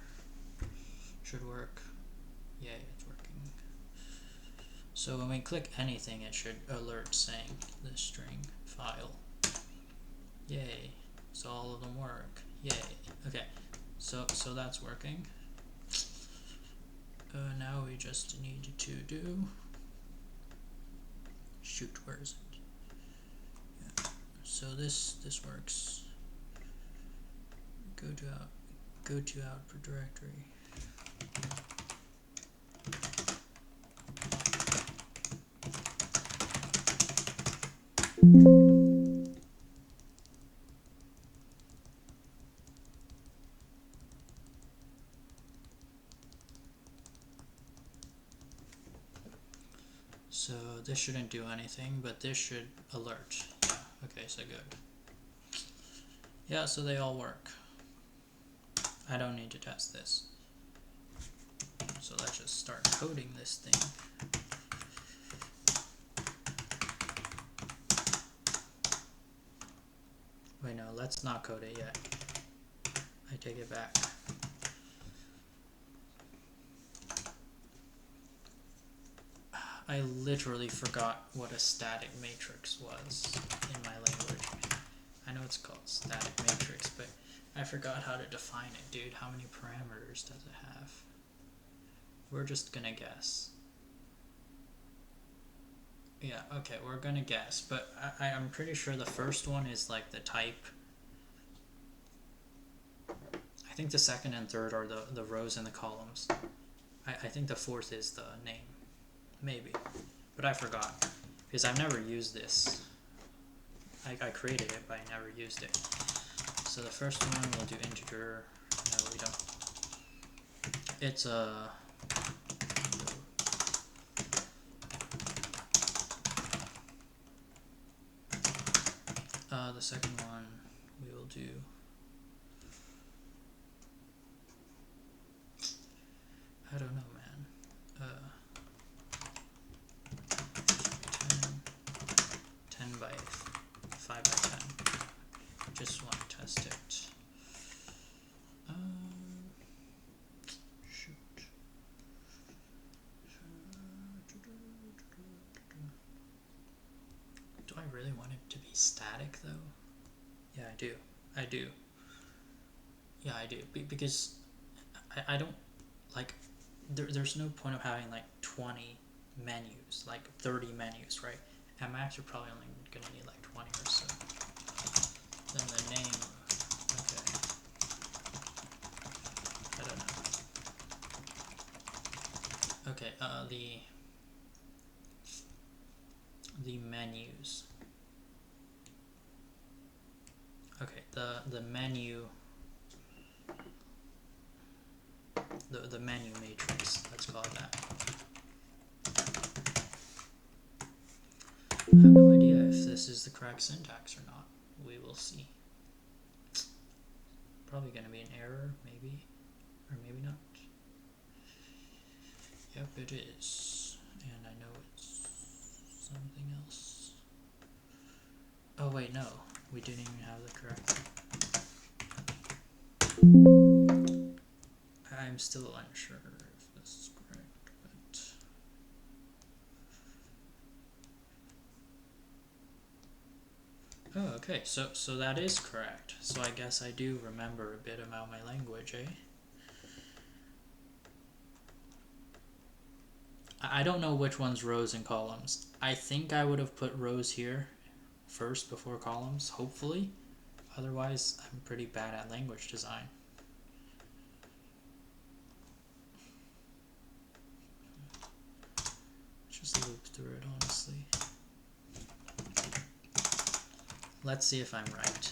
Should work. Yay, it's working. So when we click anything, it should alert saying the string file. Yay. So all of them work. Yay. Okay. So that's working. Now we just need to do. Shoot, where is it? Yeah. so this works. Go to output directory. So this shouldn't do anything, but this should alert. Yeah, okay, so good. Yeah, so they all work. I don't need to test this. So let's just start coding this thing. Wait, no, let's not code it yet. I take it back. I literally forgot what a static matrix was in my language. I know it's called static matrix, but I forgot how to define it, dude. How many parameters does it have? We're just gonna guess. Yeah, okay, we're gonna guess, but I'm pretty sure the first one is like the type. I think the second and third are the rows and the columns. I think the fourth is the name. Maybe. But I forgot. Because I've never used this. I created it, but I never used it. So the first one, we'll do integer. No, we don't. It's a... the second one, we will do... I don't know, man. 10 by 5 by 10. Just want to test it. Shoot. Do I really want it to be static though? Yeah, I do. I do. Yeah, I do. Because I don't like. There's no point of having like 20 menus, like 30 menus, right? At max, you're probably only gonna need like 20 or so. Then the name. Okay. I don't know. Okay. The menus. Okay. The menu. The menu matrix. Let's call it that. I have no idea if this is the correct syntax or not. We will see. Probably going to be an error, maybe. Or maybe not. Yep, it is. And I know it's something else. Oh wait, no. We didn't even have the correct. I'm still unsure if this is correct, but... Oh, okay, so that is correct. So I guess I do remember a bit about my language, eh? I don't know which one's rows and columns. I think I would have put rows here first before columns, hopefully. Otherwise, I'm pretty bad at language design. Just loop through it, honestly. Let's see if I'm right.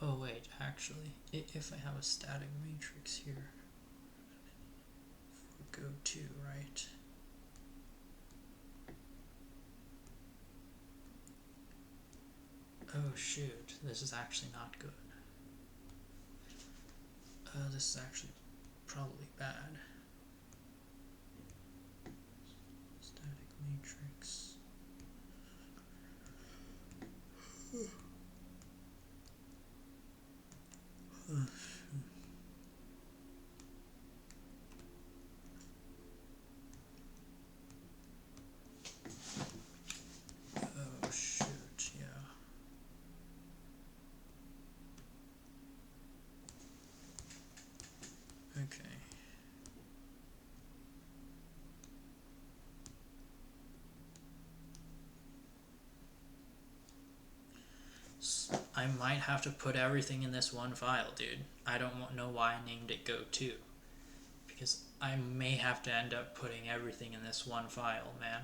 Oh wait, actually, if I have a static matrix here, go to, right? Oh shoot, this is actually not good. This is actually probably bad. matrix. Oh shoot, yeah. Okay. I might have to put everything in this one file, dude. I don't know why I named it Go2. Because I may have to end up putting everything in this one file, man.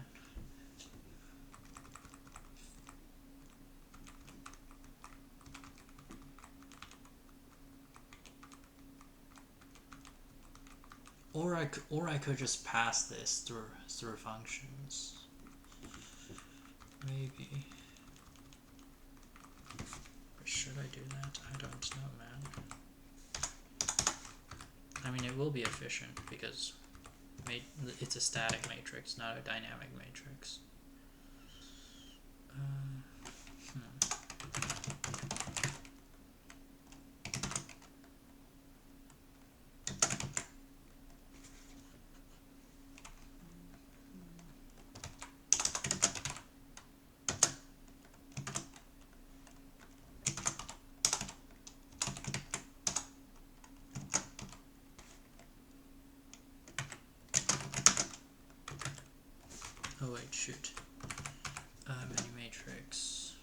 Or I could just pass this through functions. Maybe. Or should I do that? I don't know, man. I mean, it will be efficient because it's a static matrix, not a dynamic matrix. Oh wait, shoot. Many matrix.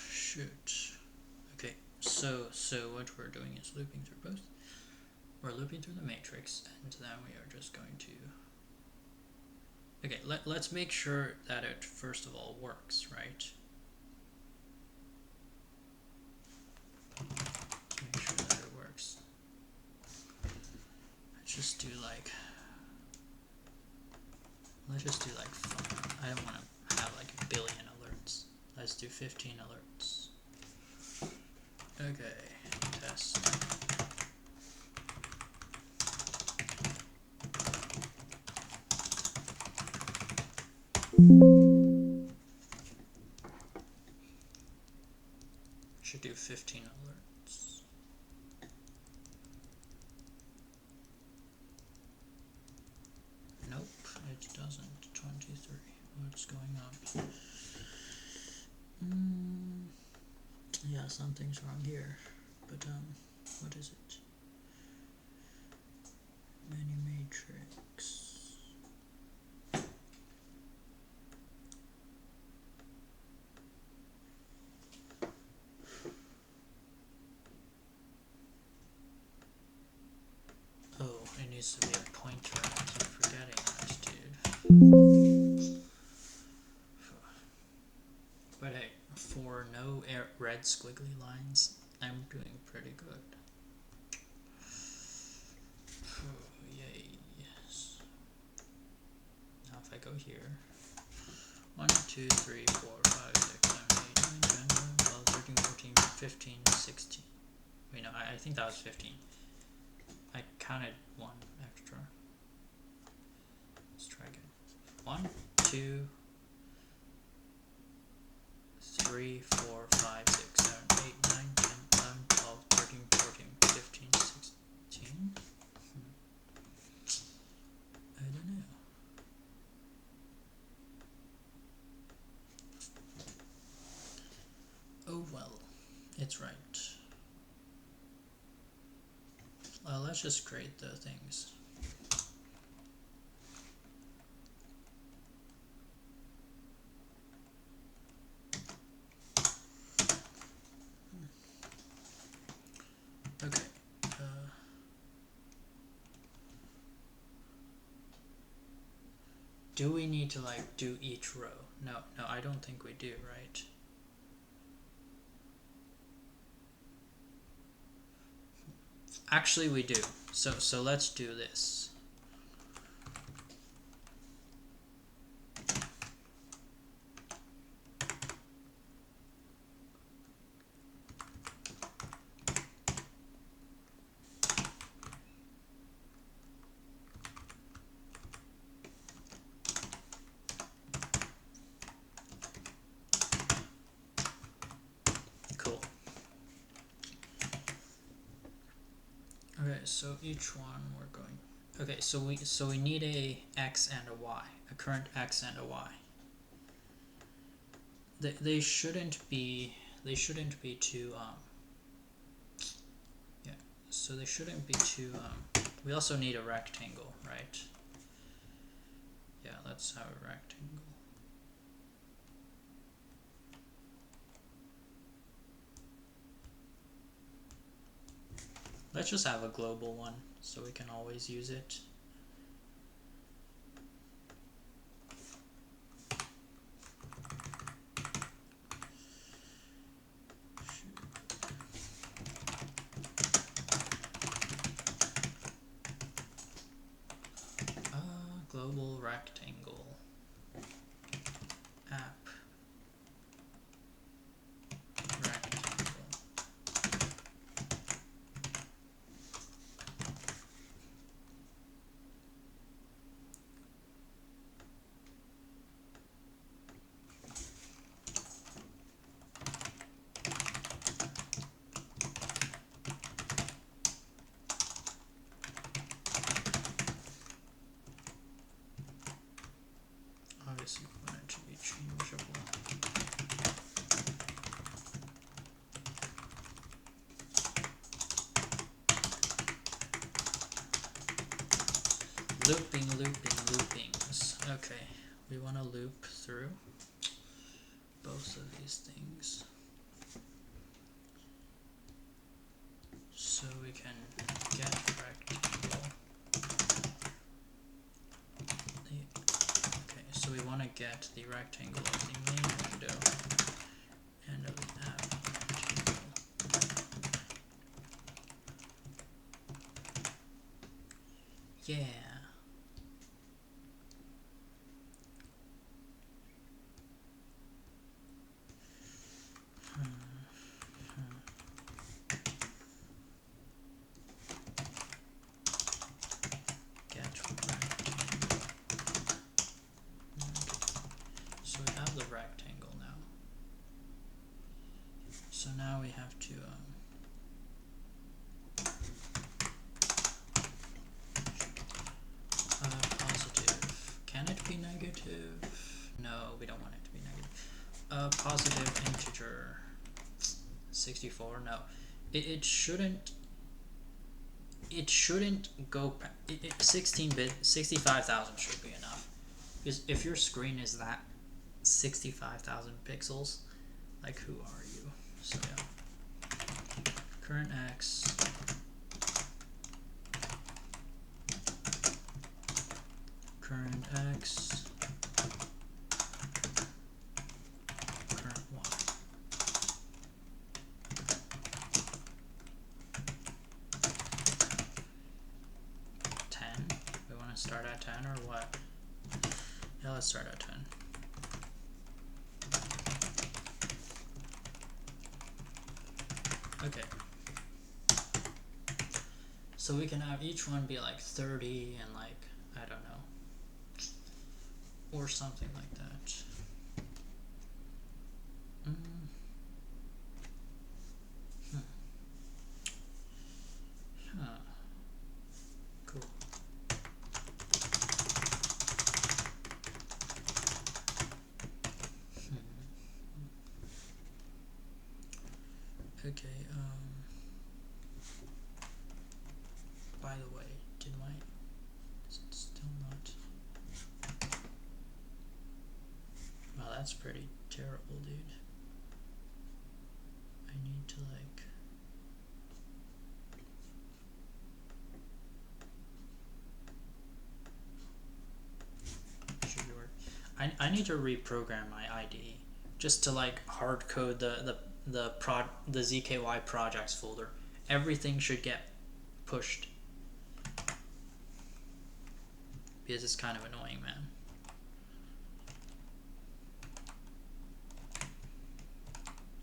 Shoot. Okay, so what we're doing is looping through both. We're looping through the matrix, and then we are just going to... Okay, let's make sure that it first of all works, right? Let's make sure that it works. Let's just do like fun. I don't want to have like a billion alerts. Let's do 15 alerts. Okay, test. Should do 15 alerts. Nope, it doesn't. 23. What's going on? Yeah, something's wrong here. But what is it? Many matrix. Oh, it needs to be a pointer. I keep forgetting that, dude. But hey, for no red squiggly lines, I'm doing pretty good. Oh, yay, yes. Now if I go here, 1, 2, 3, 4, 5, 6, 7, 8, 9, 10, 11, 12, 13, 14, 15, 16. Wait, no, I think that was 15. I counted one extra. Let's try again. 1, 2, 3, 4, 5, 6, 7, 8, 9, 10, 11, 12, 13, 14, 15, 16. I don't know. Oh well, it's right. Let's just create the things. Okay. Do we need to like do each row? No, I don't think we do, right? Actually we do. So let's do this. Okay, so each one we're going. Okay, so we need a x and a y, a current x and a y. They shouldn't be too yeah. So they shouldn't be too we also need a rectangle, right? Yeah, let's have a rectangle. Let's just have a global one so we can always use it. Global rectangle app rectangle. Obviously we want it to be changeable. Loopings. Okay, we want to loop through both of these things so we can get rectangle. Okay, so we want to get the rectangle of the main window and of the app rectangle. Yeah. So we have the rectangle now. So now we have to positive. Can it be negative? No, we don't want it to be negative. Positive integer 64. No, it shouldn't. It shouldn't go. 16-bit 65,000 should be enough. Because if your screen is that 65,000 pixels, like who are you? So yeah. Current x. Current x. Current y. 10. We want to start at 10 or what? Yeah, let's start at 10. Okay. So we can have each one be like 30 and like, I don't know, or something like that. Cool. Okay, by the way, is it still not? Wow, that's pretty terrible, dude. I need to like... Should I need to reprogram my IDE just to like hard code the ZKY projects folder. Everything should get pushed because it's kind of annoying, man.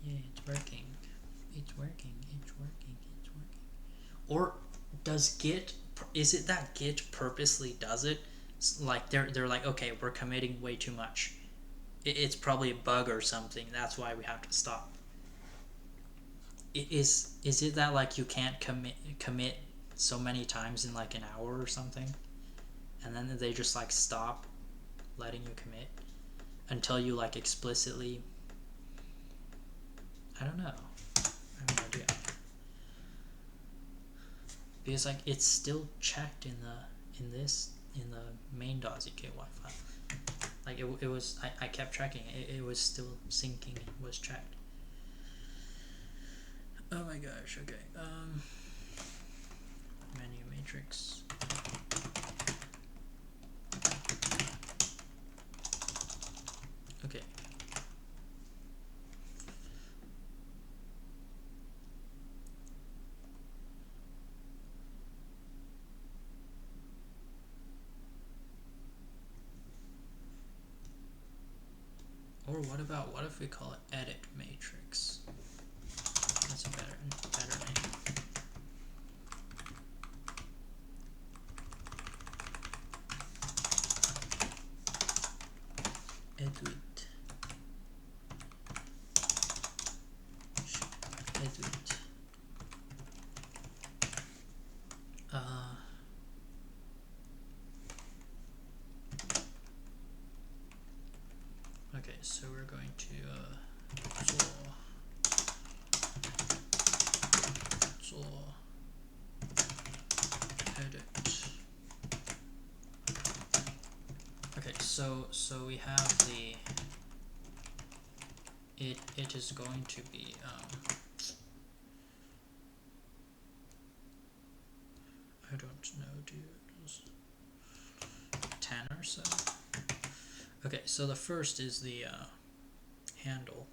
Yeah, it's working. It's working. It's working. It's working. Or does Git? Is it that Git purposely does it? Like they're like, okay, we're committing way too much. It's probably a bug or something. That's why we have to stop. Is it that like you can't commit so many times in like an hour or something, and then they just like stop letting you commit until you like explicitly? I don't know. I have no idea. Because like it's still checked in the main.zky file. Like it was I kept checking it was still syncing. It was checked. Oh my gosh. Okay. Menu matrix. Okay. Or what if we call it edit matrix? That's a better name. Edit. Okay, so we're going to edit. Okay, so we have the it is going to be I don't know, dude. 10 or so. Okay, so the first is the handle.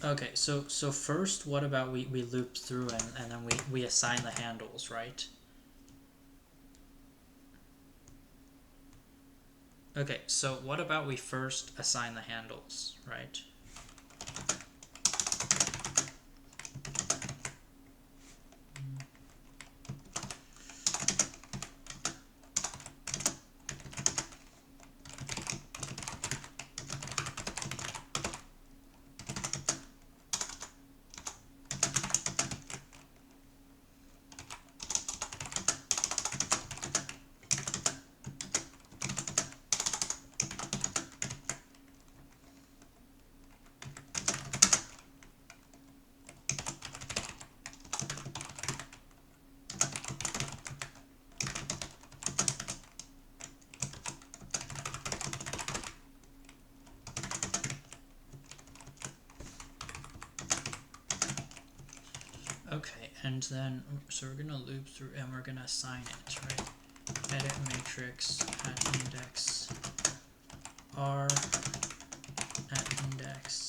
Okay, so first, what about we loop through and then we assign the handles, right? Okay, so what about we first assign the handles, right? Okay, and then so we're gonna loop through and we're gonna assign it, right? Edit matrix at index r at index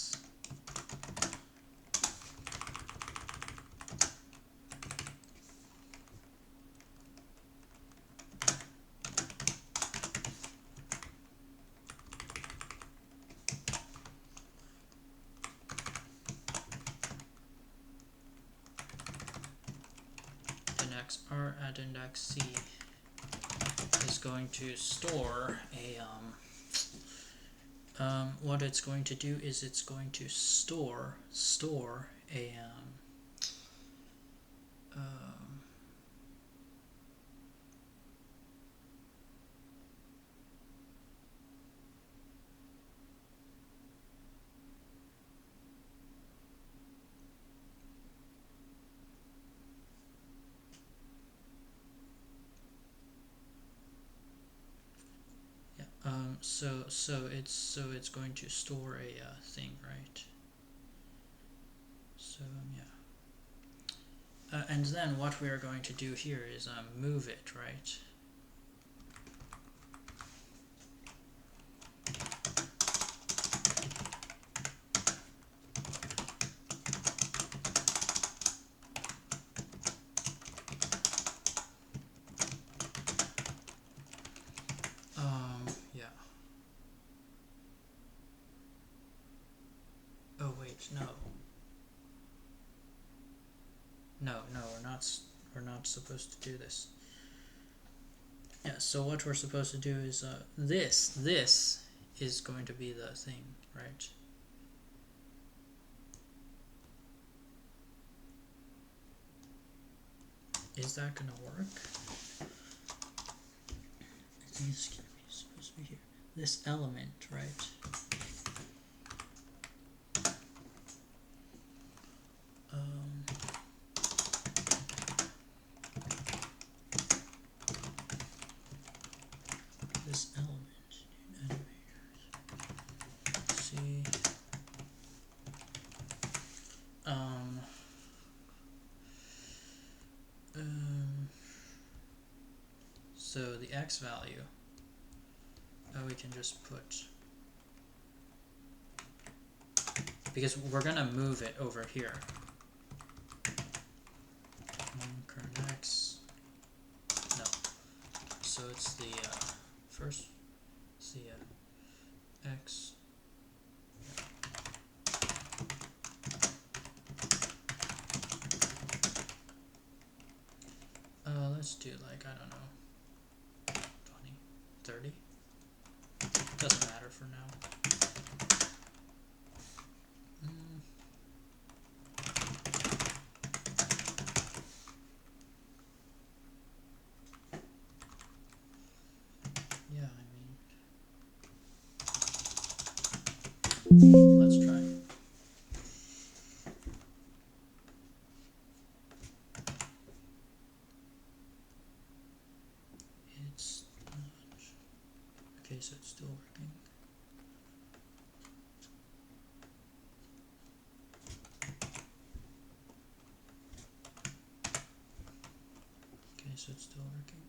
r at index c is going to store a what it's going to do is it's going to store a it's going to store a thing, right? So yeah. And then what we are going to do here is move it, right? Yeah. Oh wait, no. No, we're not supposed to do this. Yeah, so what we're supposed to do is this is going to be the thing, right? Is that gonna work? I think it's supposed to be here. This element, right? This element, animators. See. So the x value, we can just put, because we're gonna move it over here. Current x, no. So it's the first, it's the x. Let's do like, I don't know, 20, 30. Doesn't matter for now. Yeah, I mean, let's try. It's not. Okay, so it's still working. Okay, so it's still working.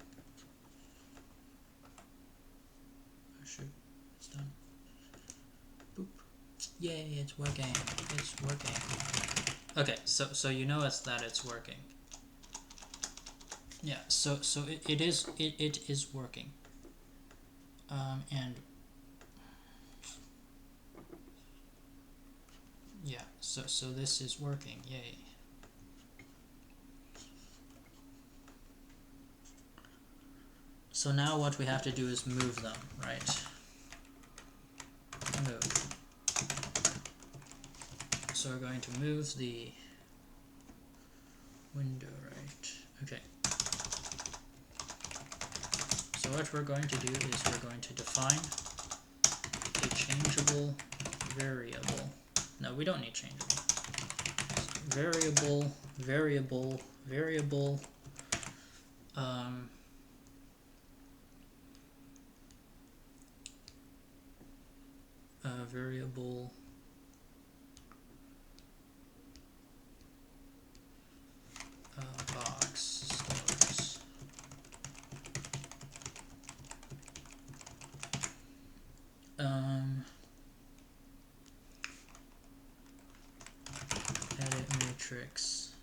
Oh shoot, it's done. Boop. Yay, it's working. It's working. Okay, so you know that it's working. Yeah, so it is working. And yeah, so this is working. Yay. So now what we have to do is move them, right? Move. So we're going to move the window, right? Okay. So what we're going to do is we're going to define a changeable variable. No, we don't need changeable. Variable, variable, variable, variable box stars. Edit matrix.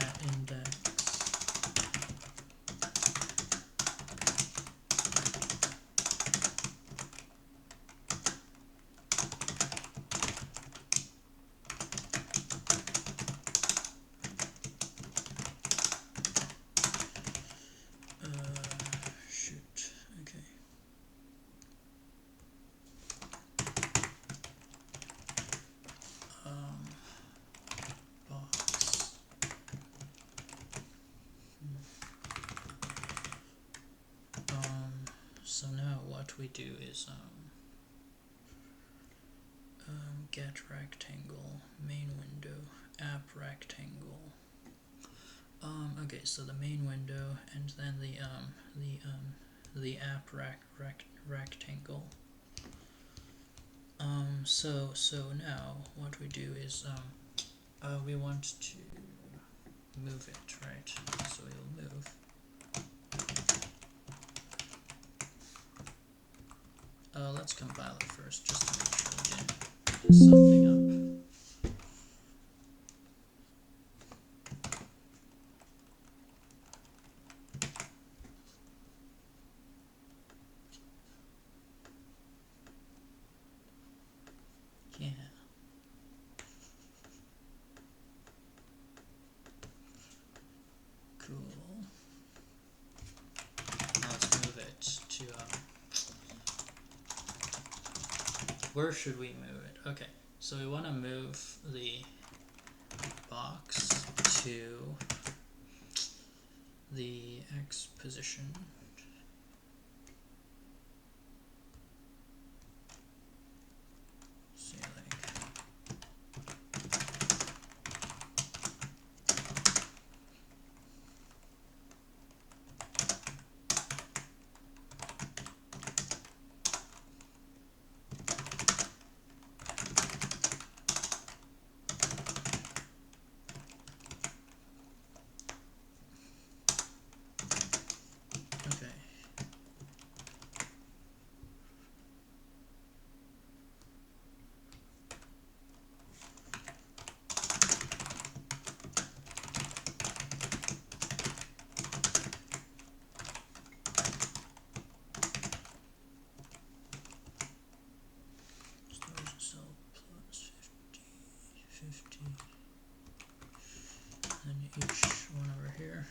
At index. Shoot. Okay. Box. So now what we do is get rectangle, main window, app rectangle. Okay, so the main window and then the app rectangle. So now what we do is we want to move it, right? So we'll move. Let's compile it first, just to make sure we didn't mess something up. Yeah. Cool. Now let's move it to where should we move it? Okay, so we want to move the box to the X position. See, like, okay. Storage cell plus 50, and each one over here.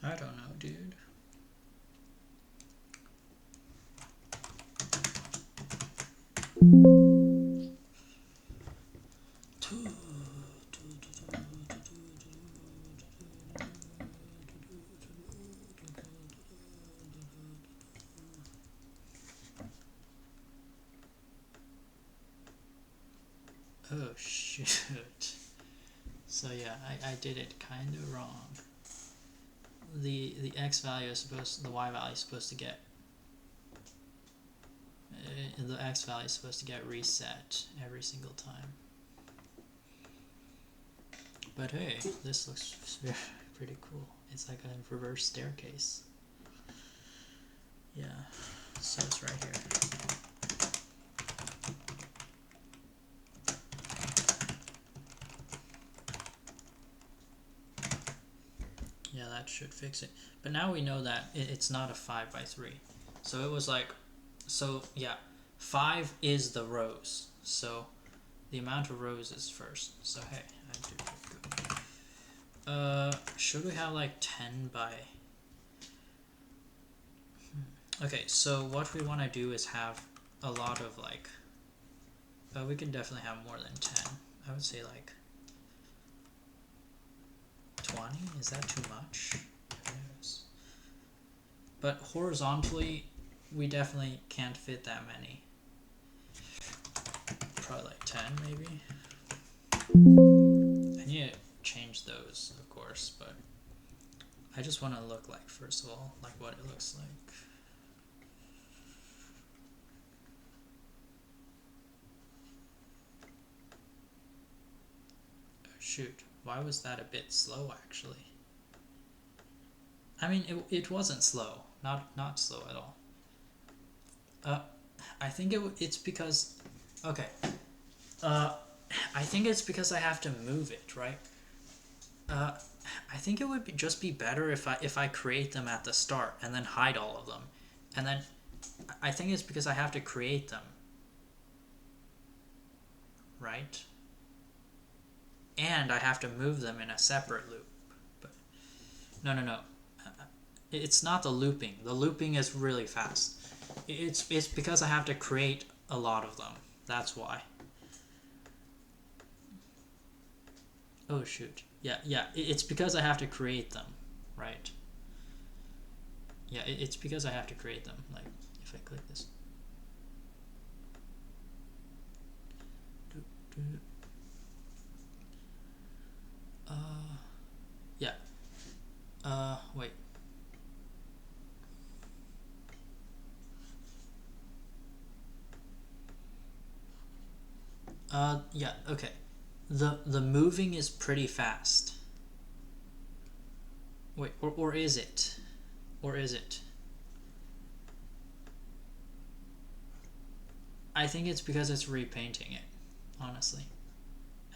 I don't know, dude. Oh shoot. So yeah, I did it kind of wrong. The X value is supposed, the Y value is supposed to get, the X value is supposed to get reset every single time. But hey, this looks pretty cool. It's like a reverse staircase. Yeah, so it's right here. Yeah, that should fix it. But now we know that it's not a 5 by 3. So it was like, so yeah, 5 is the rows. So the amount of rows is first. So hey, I did good. Should we have like 10 by... Okay, so what we want to do is have a lot of like... we can definitely have more than 10. I would say like 20? Is that too much? Yes. But horizontally, we definitely can't fit that many. Probably like 10 maybe. I need to change those, of course, but I just want to look like, first of all, like what it looks like. Oh, shoot, why was that a bit slow actually? I mean, it wasn't slow, not slow at all. I think it's because, okay. I think it's because I have to move it, right? I think it would just be better if I create them at the start and then hide all of them, and then I think it's because I have to create them, right? And I have to move them in a separate loop. But no. It's not the looping. The looping is really fast. It's because I have to create a lot of them. That's why. Oh shoot. Yeah. It's because I have to create them, right? Yeah, it's because I have to create them. Like, if I click this. Yeah. Wait. Yeah, okay. The moving is pretty fast. Wait, or is it? Or is it? I think it's because it's repainting it, honestly.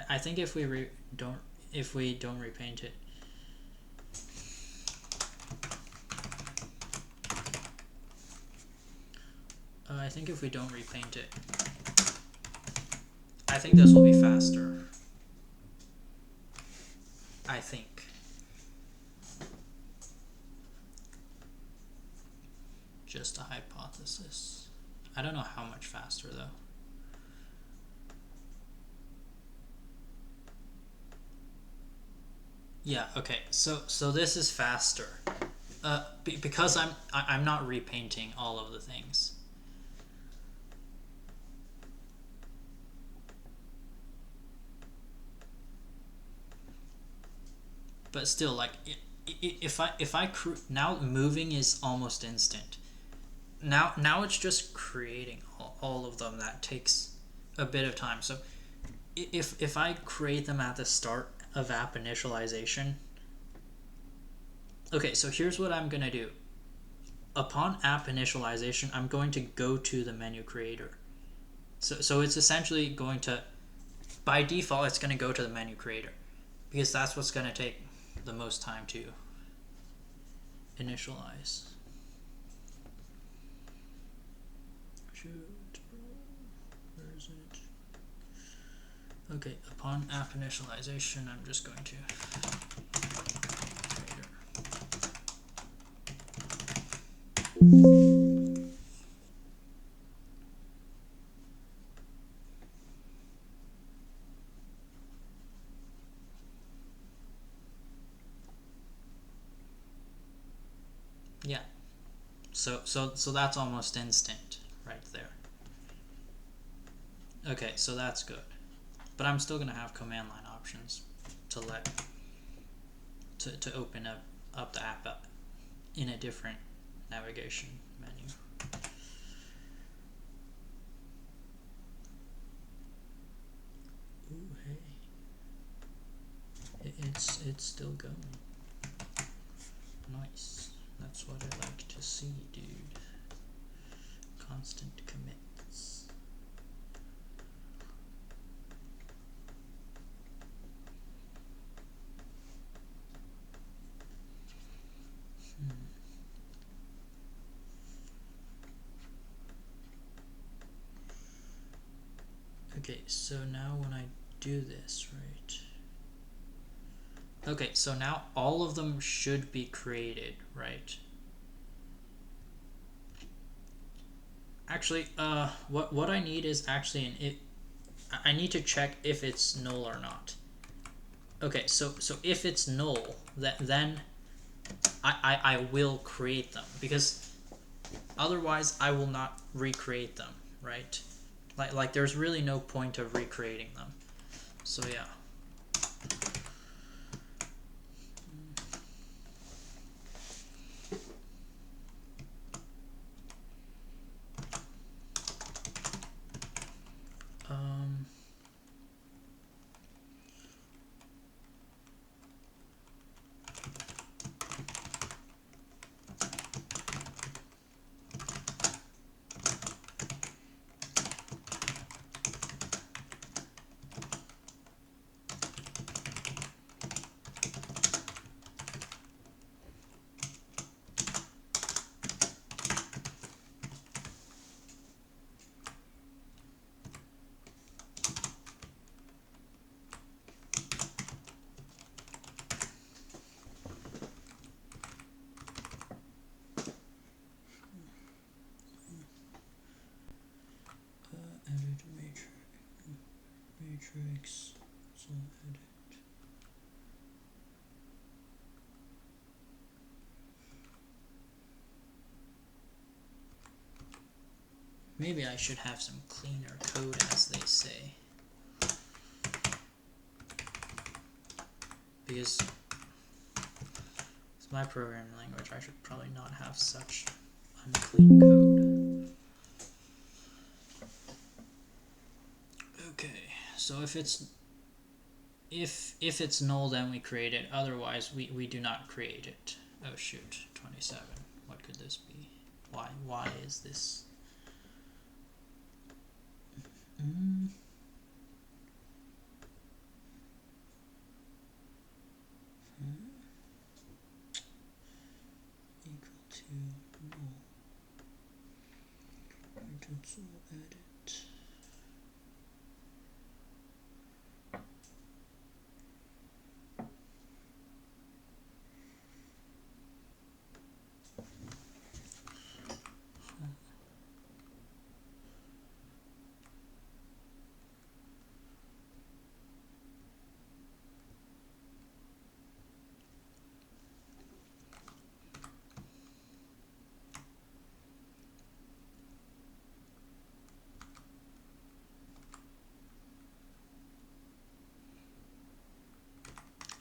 I think if we don't repaint it. I think if we don't repaint it, I think this will be faster. I think. Just a hypothesis. I don't know how much faster though. Yeah, okay. So this is faster. Because I'm not repainting all of the things. But still, like, if I now moving is almost instant. Now it's just creating all of them. That takes a bit of time. So if I create them at the start of app initialization. Okay, so here's what I'm gonna do. Upon app initialization, I'm going to go to the menu creator. So it's essentially going to, by default, it's going to go to the menu creator because that's what's going to take the most time to initialize. Where is it? Okay, upon app initialization, I'm just going to yeah. So that's almost instant right there. Okay, so that's good. But I'm still gonna have command line options to open up the app up in a different navigation menu. Ooh, hey. It's still going. Nice. That's what I like to see, dude. Constant commits. Okay, so now when I do this, right? Okay, so now all of them should be created, right? Actually, what I need is actually I need to check if it's null or not. Okay, so if it's null, then I will create them because otherwise I will not recreate them, right? Like there's really no point of recreating them. So yeah. Maybe I should have some cleaner code, as they say. Because it's my programming language, I should probably not have such unclean code. Okay, so if it's null, then we create it. Otherwise, we do not create it. Oh shoot, 27. What could this be? Why is this? Equal to null. Console edit.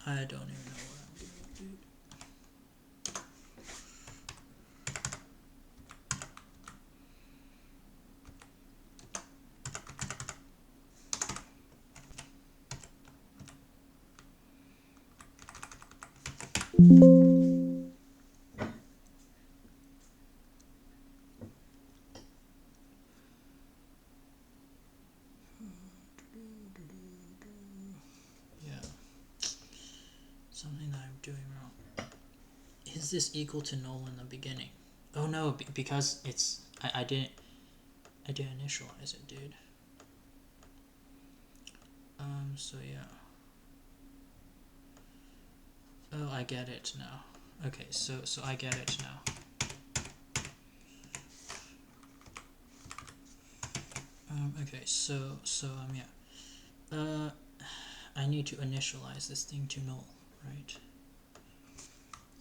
I don't even know what I'm doing, Yeah. Something that I'm doing wrong. Is this equal to null in the beginning? Oh no, because it's I didn't initialize it, dude. So yeah. Oh, I get it now. Okay, so I get it now. Okay, so yeah. I need to initialize this thing to null, right?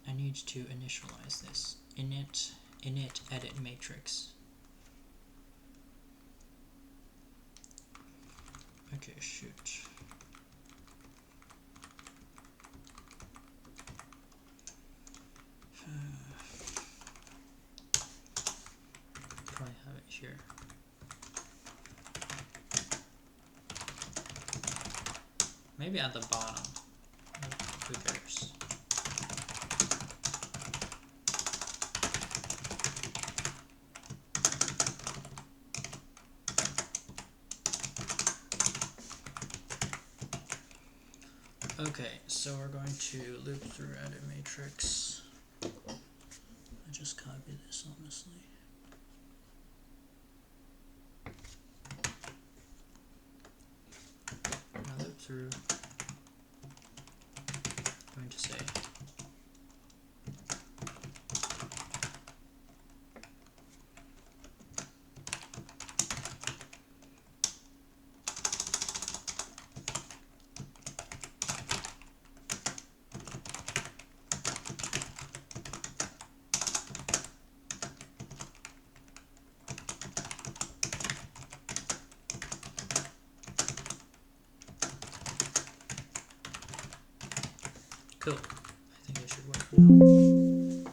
I need to initialize this. Init edit matrix. Okay, shoot. Probably have it here. Maybe at the bottom. Who cares? Okay, so we're going to loop through edit matrix. I just copied this, honestly. Now loop through. I'm going to say cool. I think it should work now.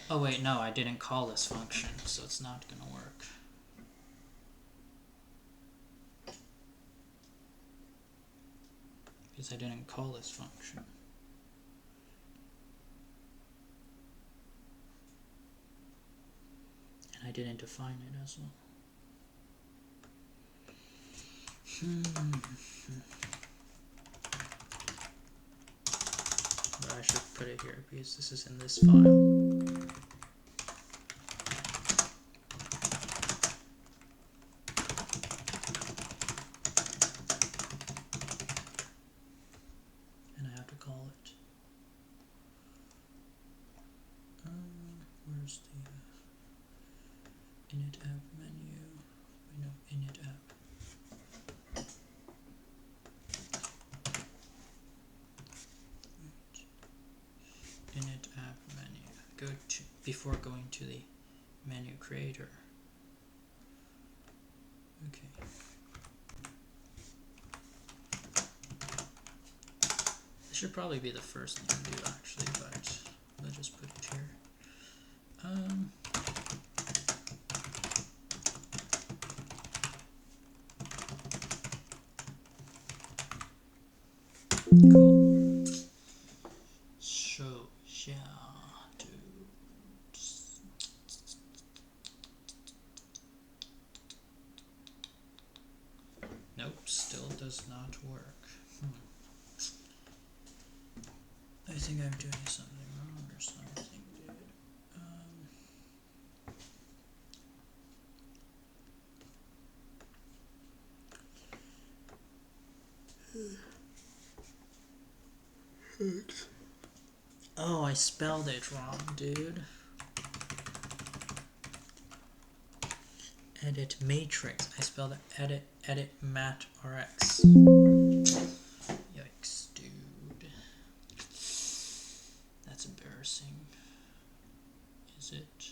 Oh wait, no, I didn't call this function, so it's not gonna work. Because I didn't call this function. And I didn't define it as well. But I should put it here because this is in this file. And I have to call it. Where's the init app menu? We know init app. Init app menu. Go to before going to the menu creator. Okay. This should probably be the first thing to do actually, but let's just put it here. Cool. So yeah, dude. Nope, still does not work. I think I'm doing something wrong or something, dude. Oh, I spelled it wrong, dude. Edit matrix. I spelled it edit mat rx. Yikes, dude. That's embarrassing. Is it?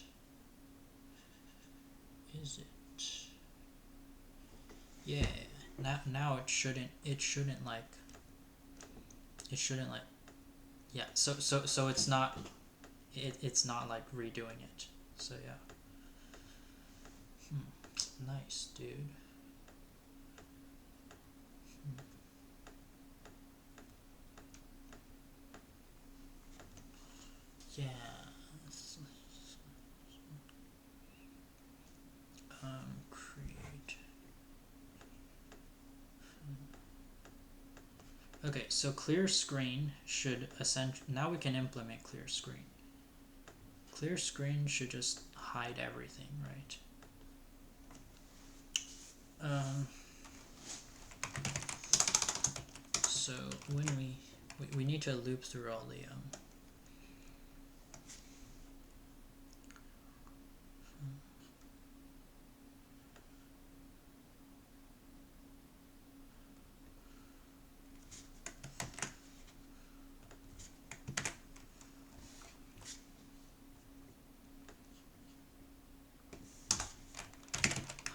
Is it? Yeah. Now it shouldn't like yeah, so it's not like redoing it. So yeah. Nice, dude. Yeah. Create. Okay, so clear screen should now we can implement clear screen. Clear screen should just hide everything, right? So when we need to loop through all the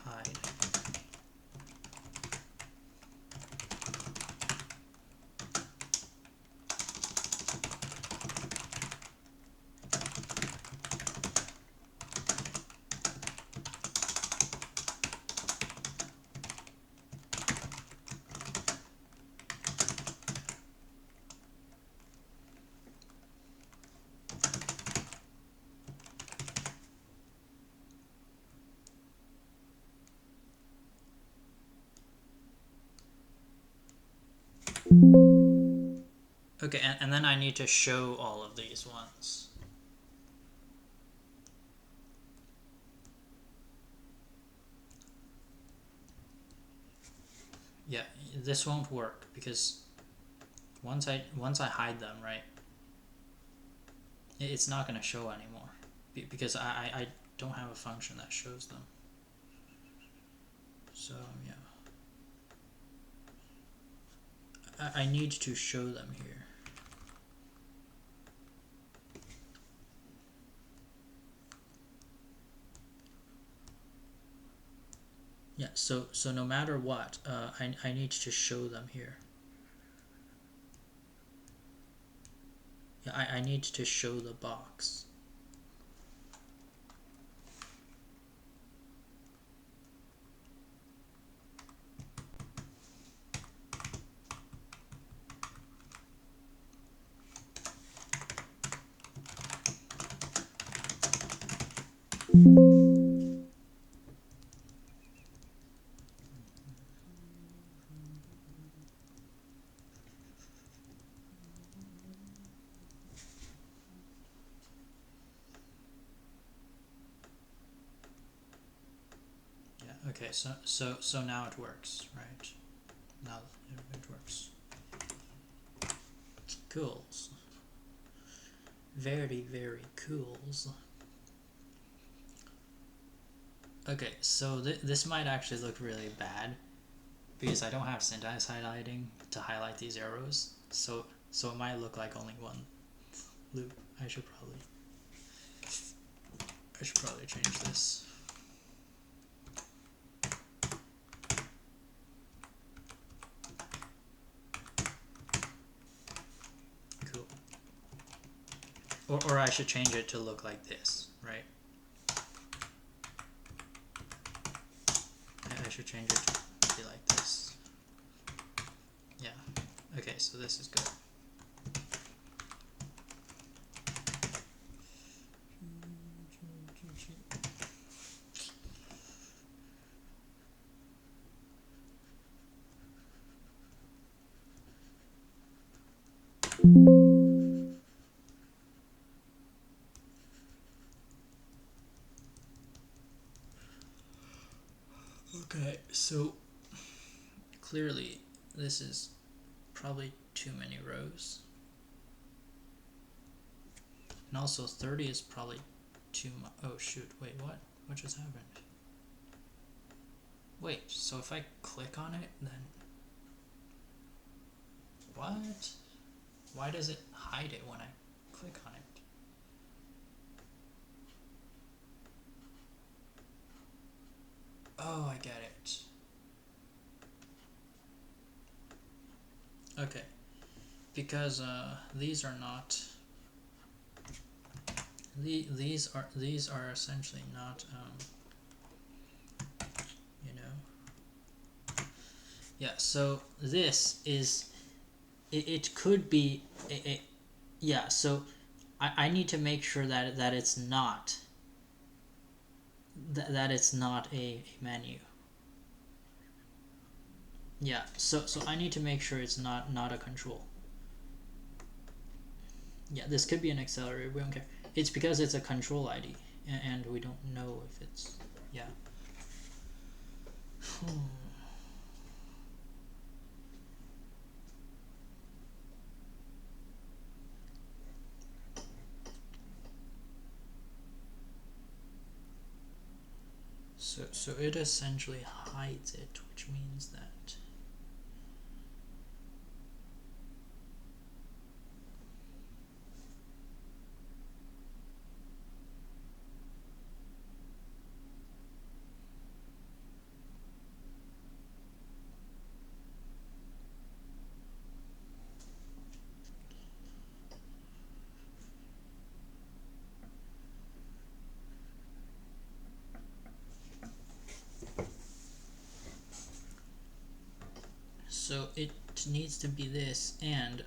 hide. Okay, and then I need to show all of these ones. Yeah, this won't work because once I hide them, right, it's not going to show anymore because I don't have a function that shows them. So yeah, I need to show them here. Yeah, so no matter what, I need to show them here. Yeah, I need to show the box. Yeah, okay, so now it works, right? Now it works. Cool. Very, very cool. Okay, so this might actually look really bad because I don't have syntax highlighting to highlight these arrows. So it might look like only one loop. I should probably change this. or I should change it to look like this, right? I should change it to be like this. Yeah. Okay, so this is good. Okay, so clearly this is probably too many rows. And also 30 is probably too much. Oh shoot, wait, what? What just happened? Wait, so if I click on it, then... What? Why does it hide it when I click on it? Oh, I get it. Okay. Because these are not... These are essentially not, you know... Yeah, so this is... It could be... yeah, so I need to make sure that it's not... that it's not a menu. Yeah, so I need to make sure it's not a control. Yeah, this could be an accelerator, we don't care. It's because it's a control ID, and we don't know if it's... Yeah. So it essentially hides it, which means that... So it needs to be this, and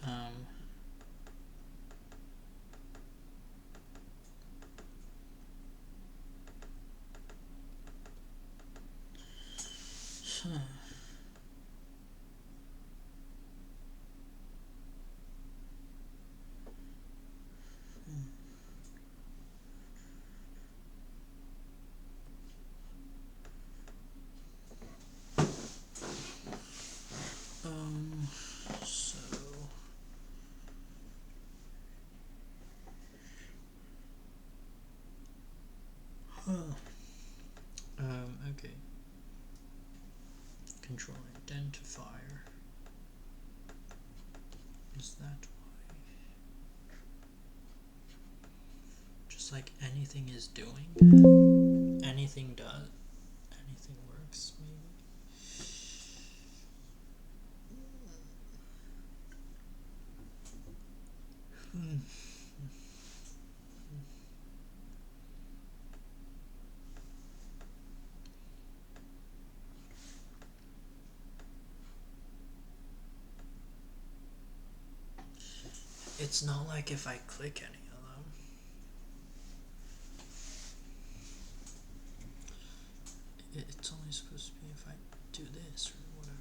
so... okay. Control identifier. Is that why? Just like anything is doing, anything does, anything works, maybe. It's not like if I click any of them. It's only supposed to be if I do this or whatever.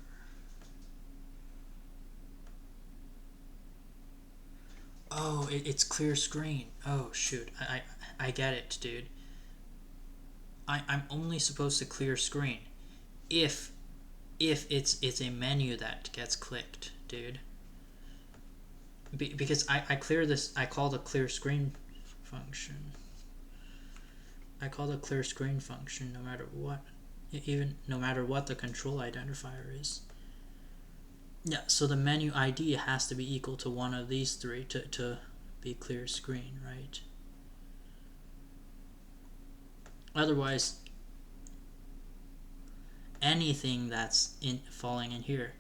Oh, it's clear screen. Oh shoot, I get it, dude. I'm only supposed to clear screen if it's a menu that gets clicked, dude. Because I clear this, I call the clear screen function. I call the clear screen function no matter what, even no matter what the control identifier is. Yeah, so the menu ID has to be equal to one of these three to be clear screen, right? Otherwise, anything that's falling in here.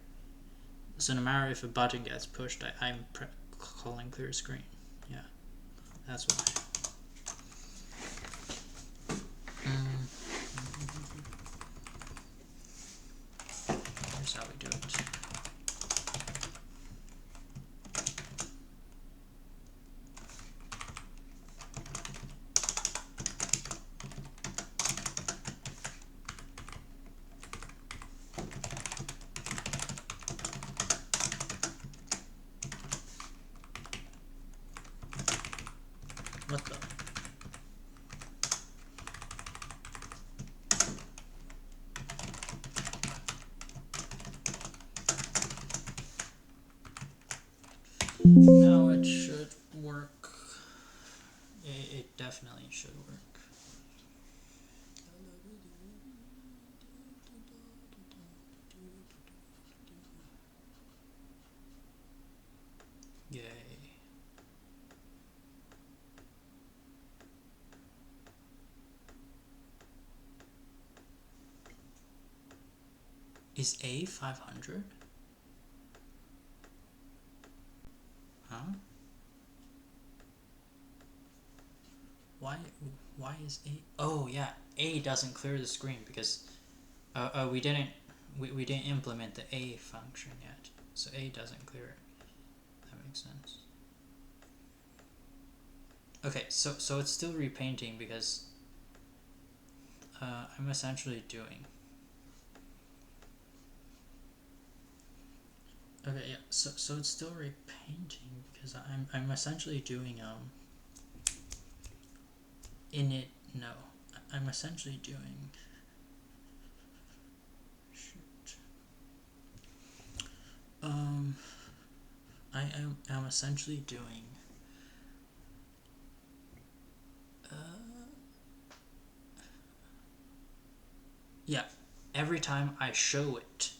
So no matter if a button gets pushed, I'm calling clear screen. Yeah. That's why. Here's how we do it. What the? Now it should work. It definitely should work. Yay. Is A 500? Huh? Why is A? Oh yeah, A doesn't clear the screen because we didn't implement the A function yet, so A doesn't clear it. That makes sense. Okay, so it's still repainting because I'm essentially doing. Okay, yeah. So it's still repainting because I'm essentially doing init. No, I'm essentially doing. Shoot. I'm essentially doing. Yeah, every time I show it,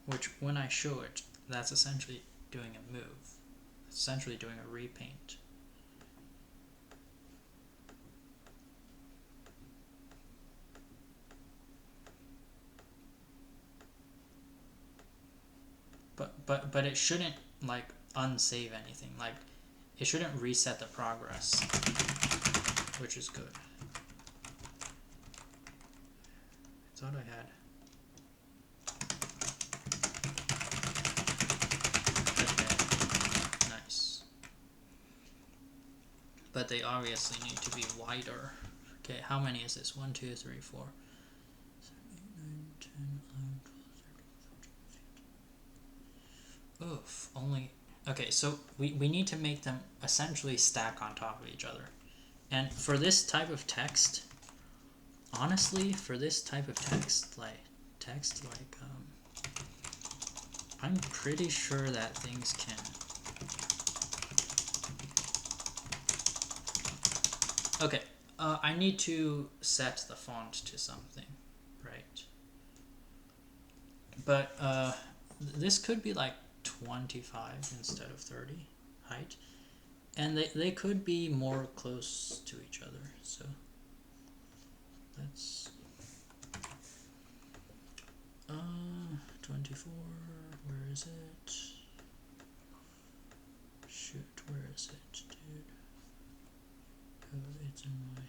which when I show it, that's essentially doing a move. It's essentially doing a repaint. But it shouldn't like unsave anything. Like it shouldn't reset the progress, which is good. I thought I had. Okay, nice. But they obviously need to be wider. Okay, how many is this? 1, 2, 3, 4. 7, 8, 9, 10, 11, 12, 13, 14. Oof, only. Okay, so we need to make them essentially stack on top of each other. And for this type of text, honestly, for this type of text, I'm pretty sure that things can. Okay, I need to set the font to something, right? But this could be like 25 instead of 30 height, and they could be more close to each other. So let's 24. Where is it? Shoot, where is it, dude? Oh, it's in my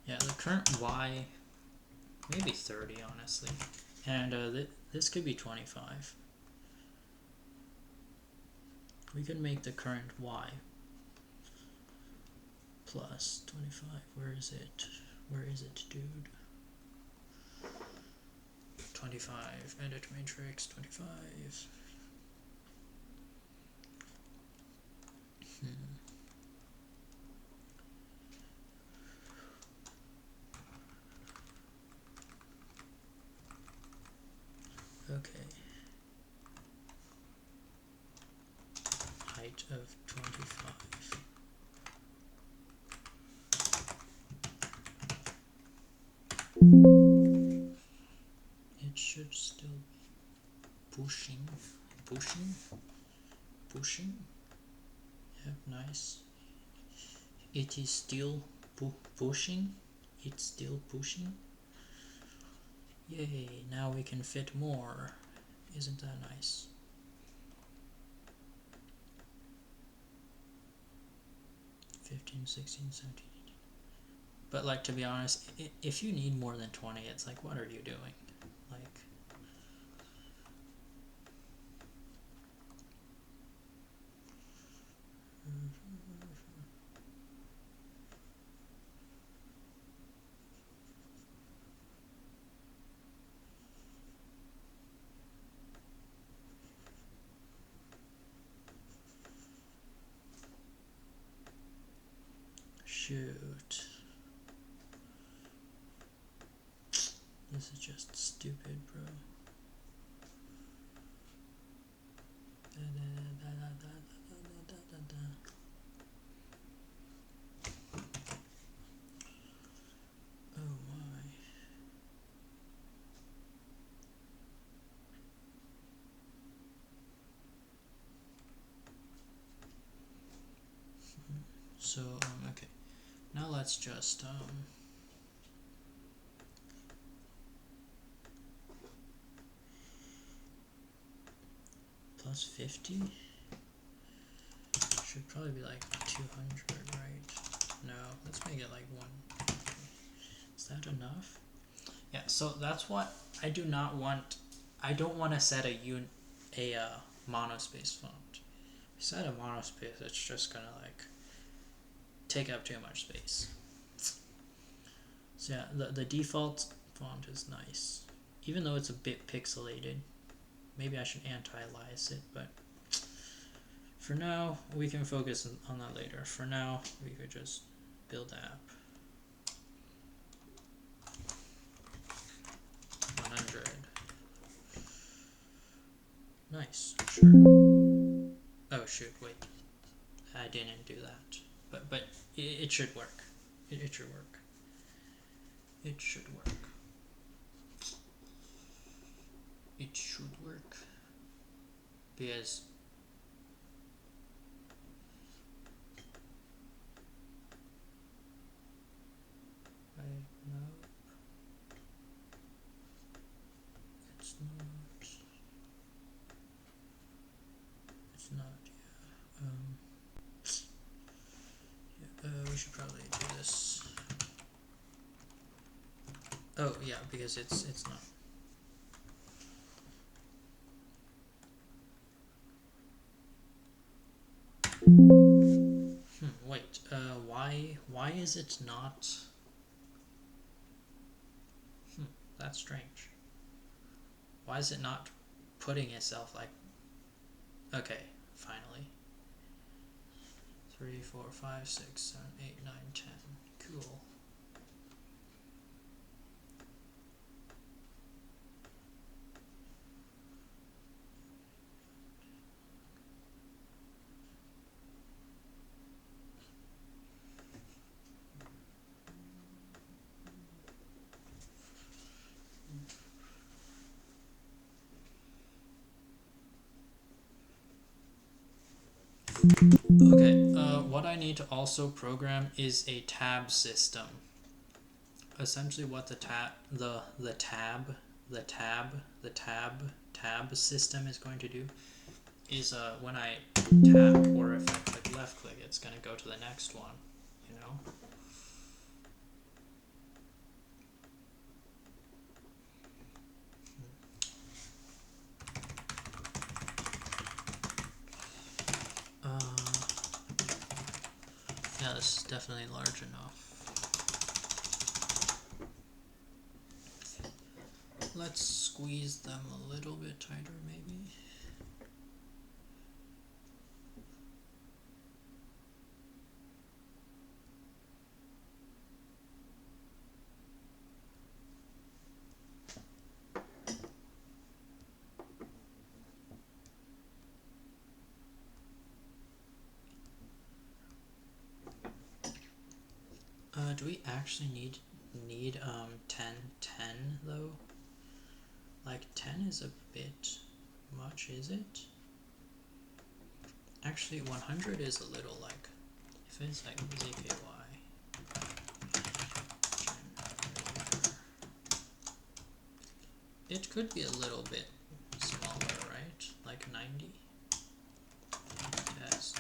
yeah, the current Y, maybe 30 honestly, and this could be 25. We can make the current Y plus 25. Where is it? Where is it, dude? 25. Edit matrix 25. Okay. Height of 25. It should still be pushing. Yep, nice. It is still pushing. It's still pushing. Yay, now we can fit more. Isn't that nice? $15, $16, $17. But like, to be honest, if you need more than 20, it's like, what are you doing? Like, shoot. This is just stupid, bro. Oh my. So, okay. Now let's just, plus 50? Should probably be like 200, right? No, let's make it like 1. Is that enough? Yeah, so that's what I do not want. I don't want to set a monospace font. If I set a monospace, it's just gonna like take up too much space. So yeah, the default font is nice, even though it's a bit pixelated. Maybe I should anti-alias it, but for now we can focus on that later. For now, we could just build the app. 100. Nice, sure. Oh shoot, wait. I didn't do that. But it should work. It should work. It should work. It should work. Because no, it's not. It's not. Yeah. We should probably do this. Oh yeah, because it's not. Wait. Why is it not? That's strange. Why is it not putting itself like? Okay, finally. 3, 4, 5, 6, 7, 8, 9, 10. Cool. Okay, what I need to also program is a tab system. Essentially what the tab system is going to do is when I tap, or if I click left click, it's going to go to the next one, you know? Yeah, this is definitely large enough. Let's squeeze them a little bit tighter, maybe. Do we actually need 10 though? Like 10 is a bit much, is it? Actually 100 is a little like, if it's like zky, it could be a little bit smaller. 90. Test.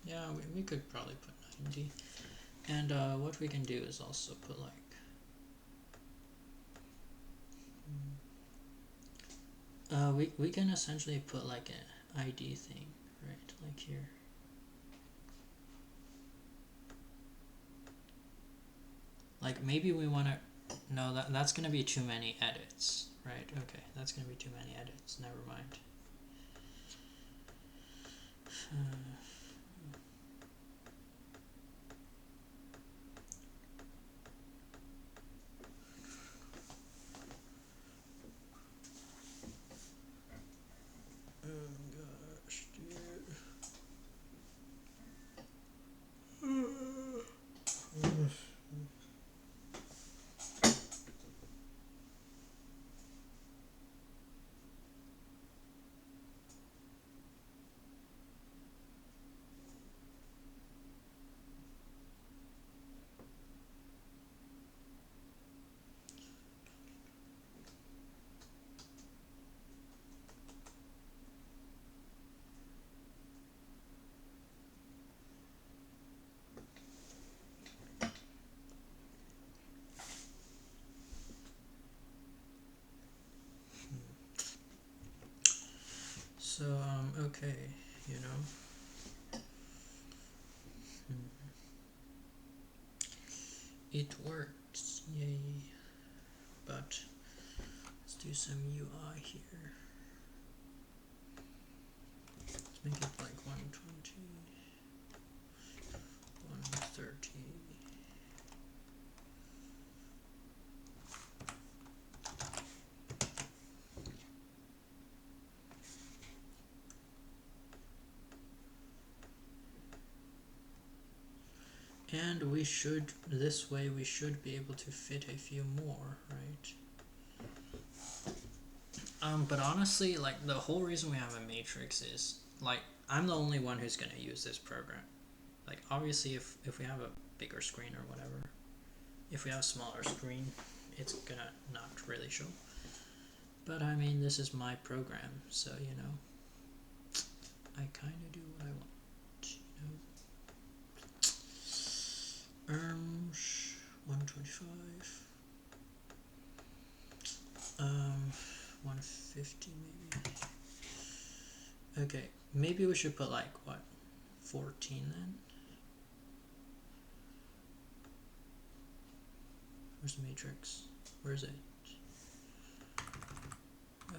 Yeah, we could probably put 90. And what we can do is also put like we can essentially put like an ID thing, right? Like here. Like maybe we want to. No, that's gonna be too many edits, right? Okay, that's gonna be too many edits. Never mind. Gosh, dude. So, okay, you know. It works, yay. But let's do some UI here. Let's make it like 120, 130. And we should, this way we should be able to fit a few more, right? But honestly, like the whole reason we have a matrix is like I'm the only one who's gonna use this program. Like obviously if we have a bigger screen or whatever, if we have a smaller screen, it's gonna not really show. But I mean, this is my program, so you know, I kind of do what I want, you know. 125. 150 maybe. Okay, maybe we should put like what, 14 then? Where's the matrix? Where is it? Oh.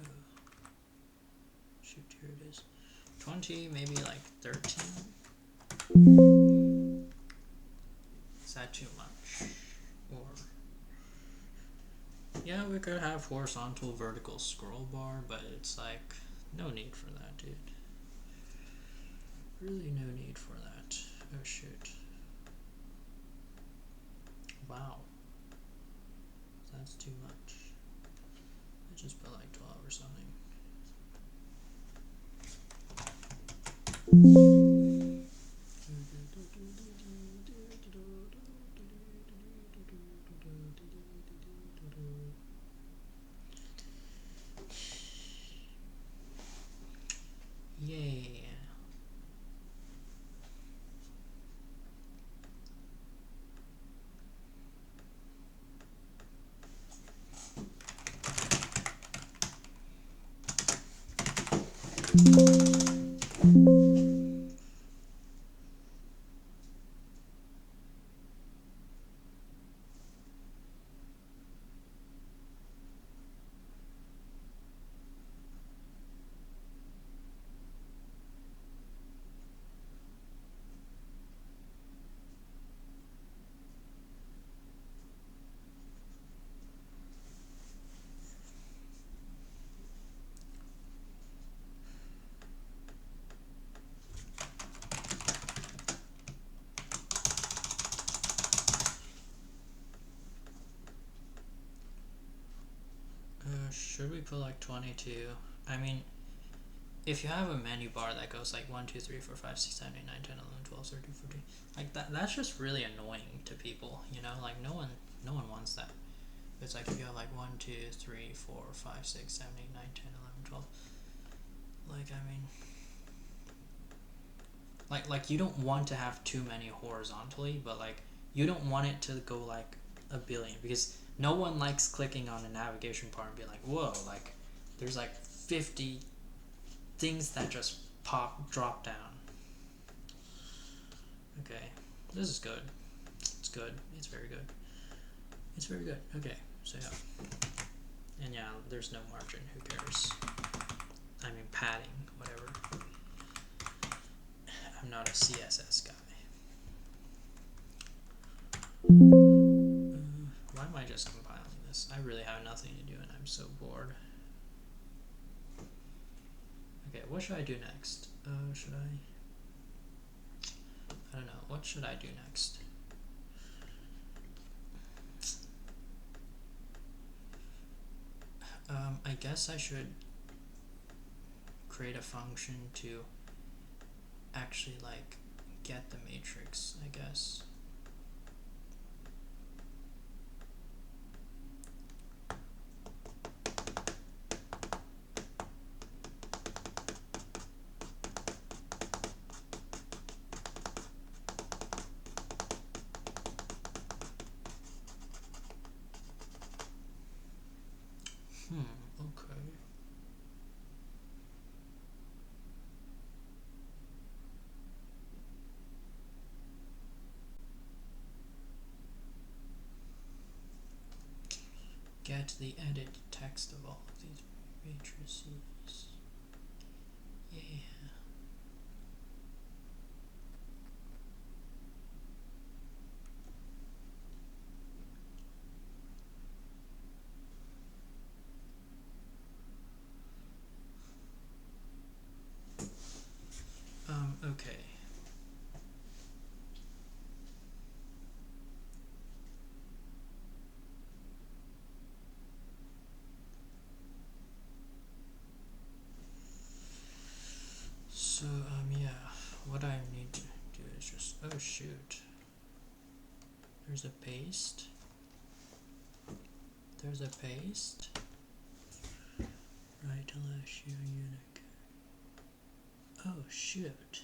Shoot, here it is. 20, maybe like 13? Is that too much? Or yeah, we could have horizontal vertical scroll bar, but it's like no need for that, dude. Really no need for that. Oh shoot. Wow. That's too much. I just put like 12 or something. Yay. Should we put like 22? I mean, if you have a menu bar that goes like 1, 2, 3, 4, 5, 6, 7, 8, 9, 10, 11, 12, 13, 14, like that's just really annoying to people, you know? Like no one wants that. It's like if you have like 1, 2, 3, 4, 5, 6, 7, 8, 9, 10, 11, 12. Like, I mean, like you don't want to have too many horizontally, but like you don't want it to go like a billion, because no one likes clicking on a navigation bar and be like, whoa, like there's like 50 things that just drop down. Okay, this is good. It's good. It's very good. It's very good. Okay, so yeah. And yeah, there's no margin. Who cares? I mean, padding, whatever. I'm not a CSS guy. Why am I just compiling this? I really have nothing to do and I'm so bored. Okay, what should I do next? Should I don't know. What should I do next? I guess I should create a function to actually like get the matrix, I guess. Okay. Get the edit text of all of these matrices. Yeah. Okay. So, yeah, what I need to do is just, oh shoot. There's a paste. There's a paste. Right to left show unique. Oh shoot.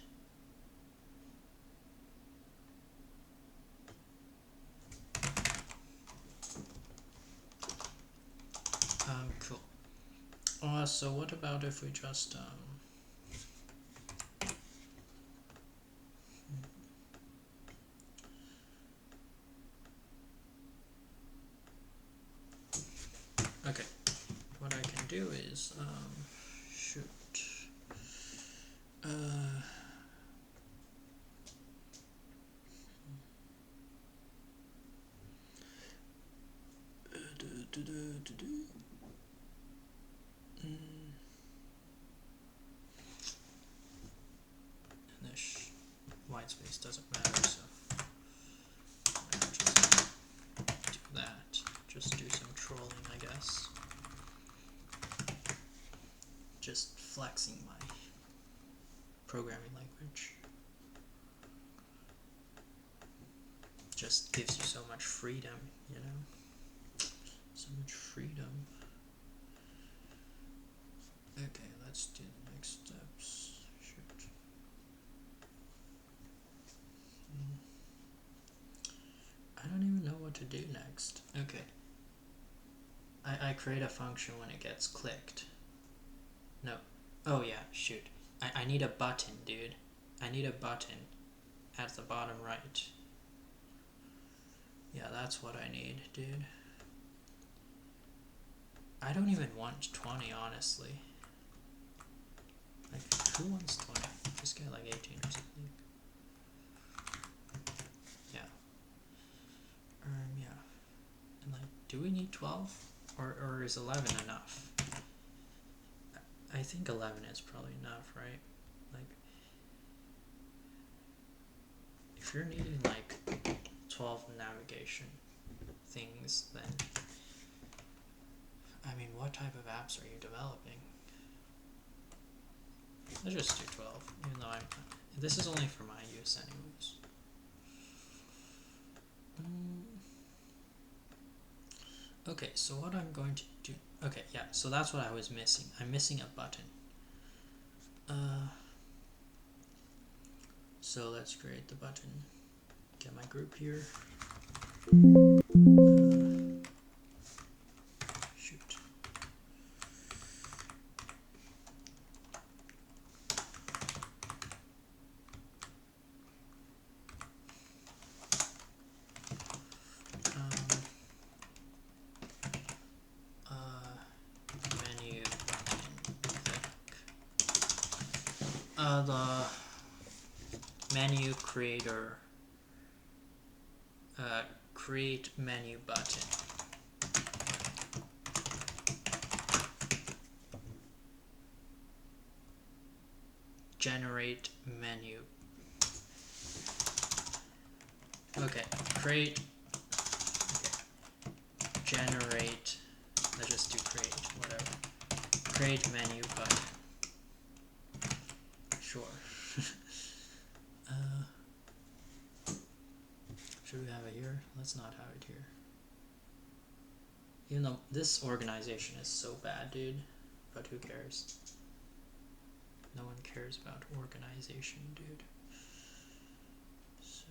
Cool. So what about if we just okay. What I can do is shoot. And this white space doesn't matter, so just do that. Just do some trolling, I guess. Just flexing my programming language. Just gives you so much freedom, you know? So much freedom. Okay, let's do the next steps. Shoot. I don't even know what to do next. Okay. I create a function when it gets clicked. No. Oh yeah, shoot. I need a button, dude. I need a button at the bottom right. Yeah, that's what I need, dude. I don't even want 20, honestly. Like, who wants 20? Just get like 18 or something. Yeah. Yeah. And like, do we need 12? Or is 11 enough? I think 11 is probably enough, right? Like, if you're needing like 12 navigation things, then I mean, what type of apps are you developing? Let's just do 12, even though this is only for my use anyways. Okay, so what I'm going to do, okay, yeah, so that's what I was missing. I'm missing a button. So let's create the button. Get my group here. Shoot. Menu button. The menu creator. Create menu button. Generate menu. Okay, create. Okay. Generate. Let's just do create, whatever. Create menu button. Sure. Should we have it here? Let's not have it here. Even though this organization is so bad, dude. But who cares? No one cares about organization, dude. So,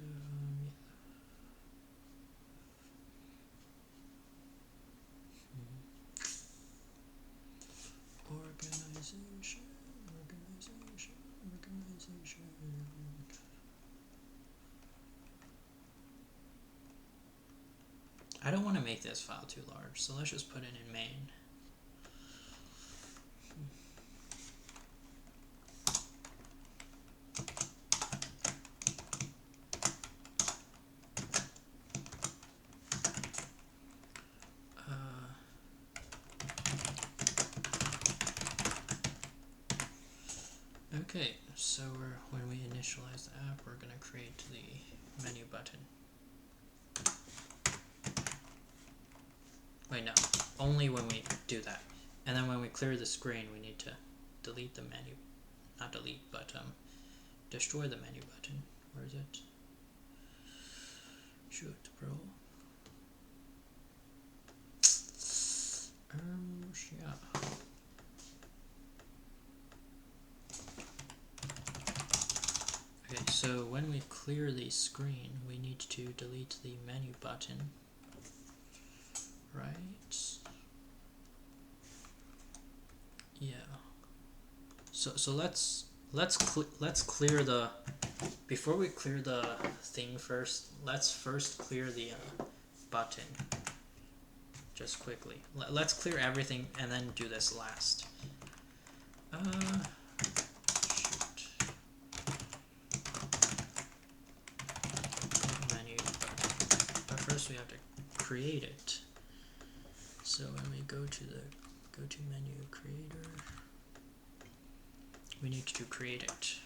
organization. I don't want to make this file too large, so let's just put it in main. Okay, so when we initialize the app, we're going to create the menu button. Wait, no, only when we do that. And then when we clear the screen, we need to delete the menu. Not delete, but destroy the menu button. Where is it? Shoot, bro. Yeah. Okay, so when we clear the screen, we need to delete the menu button, right? Yeah. So let's clear the, before we clear the thing first, let's first clear the button. Just quickly. Let's clear everything and then do this last. Menu. But first we have to create it. So when we go to menu creator, we need to create it.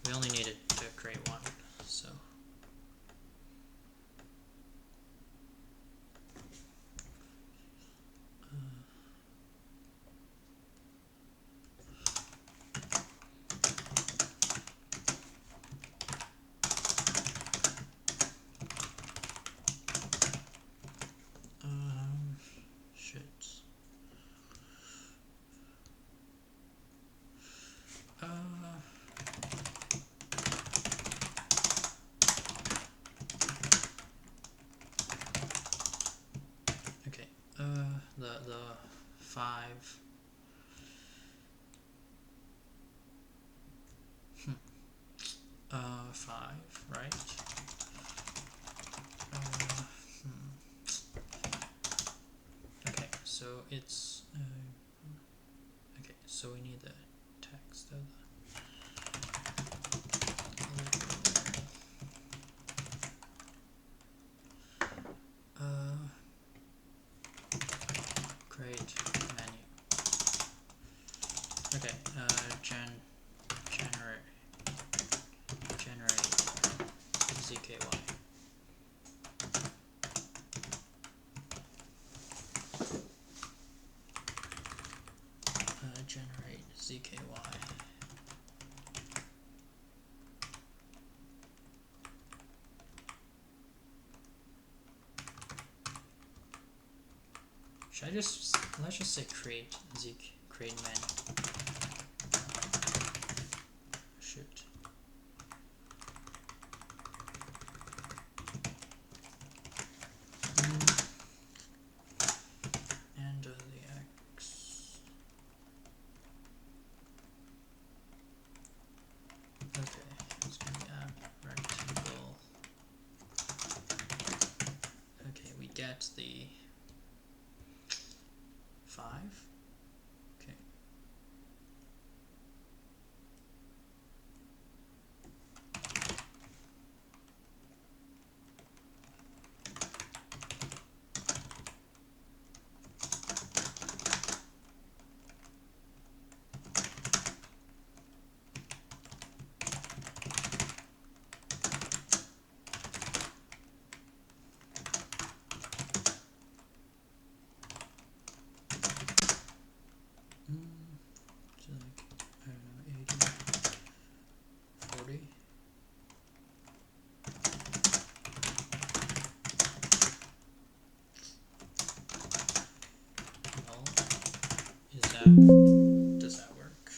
We only needed to create one, so. The 5. Five, right? Okay, so it's okay. So we need the text of the. Create menu. Okay, generate zky. Generate zky. let's just say create menu. Shoot. And the X. Okay, it's gonna be a rectangle. Okay, we get the 5. Okay. So like, I don't know, 80, 40. Well, does that work?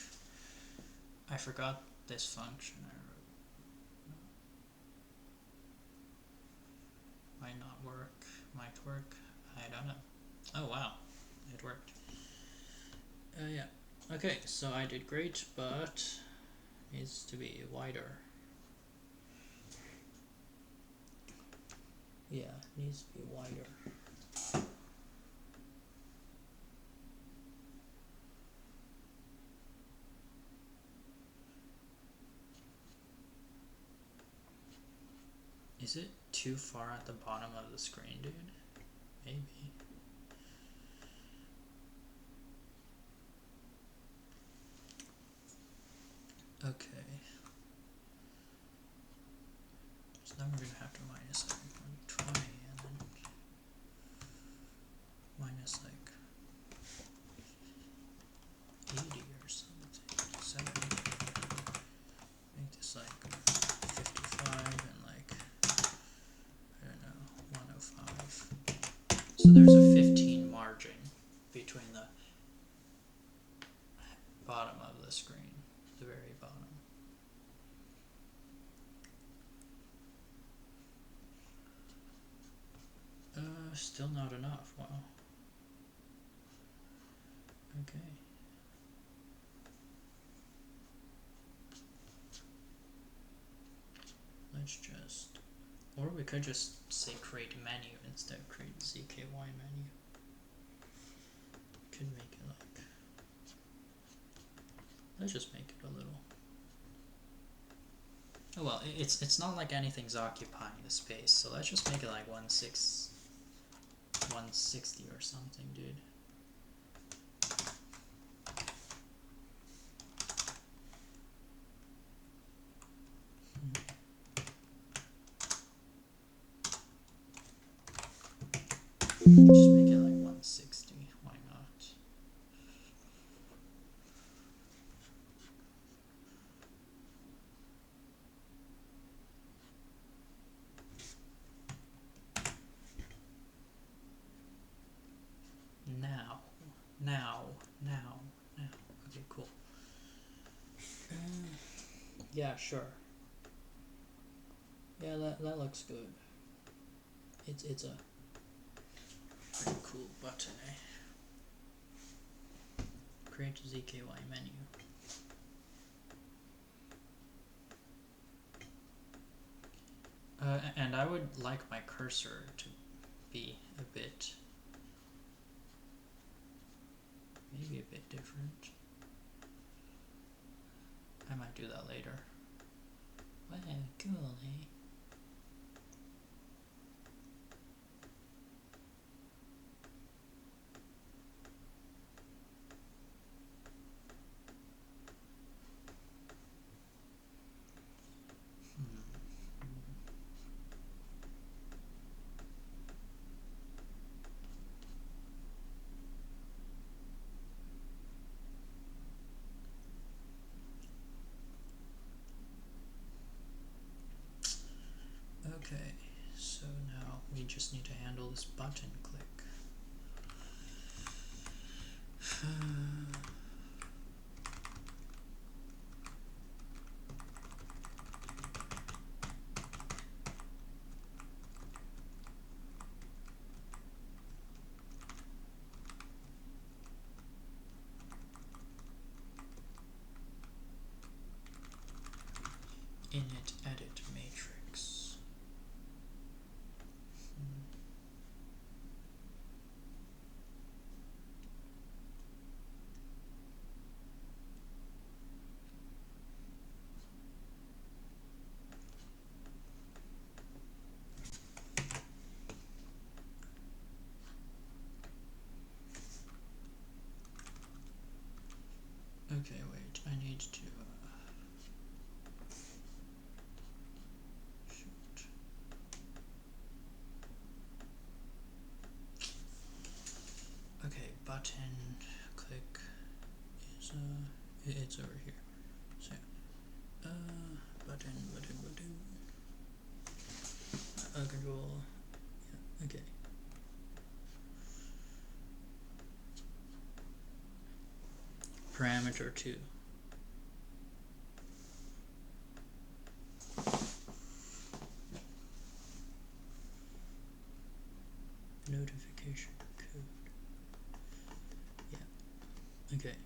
I forgot this function I wrote. Might not work, might work, I don't know. Oh wow, it worked. Yeah. Okay, so I did great, but needs to be wider. Yeah, needs to be wider. Is it too far at the bottom of the screen, dude? Maybe. Okay. So then we're gonna have to minus like 120 and then minus like 80 or something. 70. Make this like 55 and like, I don't know, 105. So there's a 15 margin between the bottom of the screen, the very bottom. Still not enough, wow. Okay. Let's just, or we could just say create menu instead of create zky menu. Could make it like, let's just make it a little. Oh well, it's not like anything's occupying the space, so let's just make it like 160 or something, dude. Just make it like 160, why not? Now. Okay, cool. Yeah, sure. Yeah, that looks good. It's a pretty cool button, eh? Create zky menu. And I would like my cursor to be a bit, maybe a bit different. I might do that later. Wow, cool, eh? Okay, so now we just need to handle this button click. init edit matrix. Okay, wait, I need to shoot. Okay, button click is it's over here. So button control, yeah, okay. Parameter 2. Notification code. Yeah. Okay.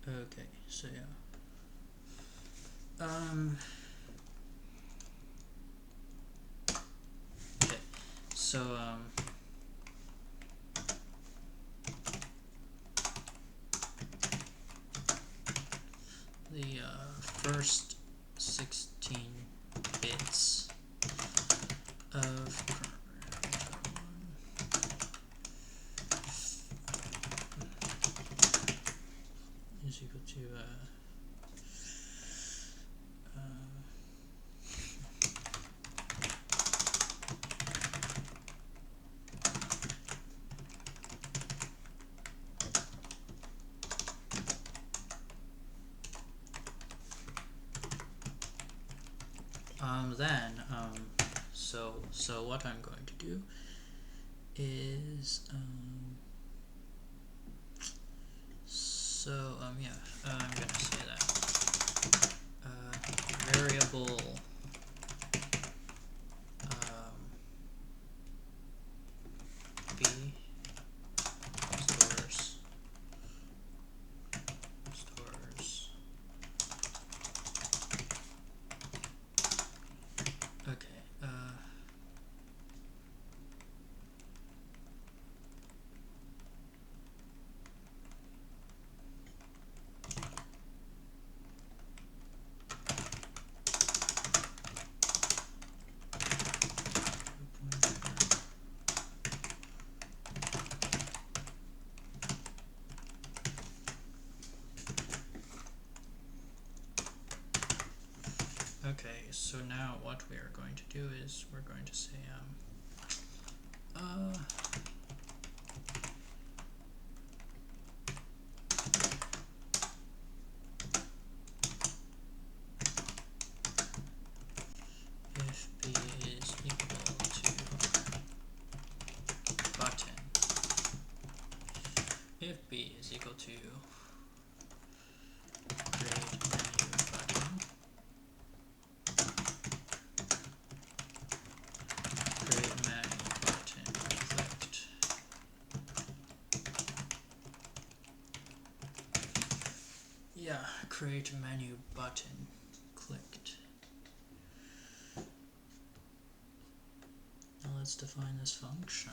Okay, so yeah. Okay. So the first 16 bits of is equal to then so what I'm going to do is yeah, I'm gonna say that variable b stores okay okay, so now what we are going to do is we're going to say if b is equal to button, if b is equal to create menu button, create menu button clicked, yeah, create menu button clicked. Now let's define this function.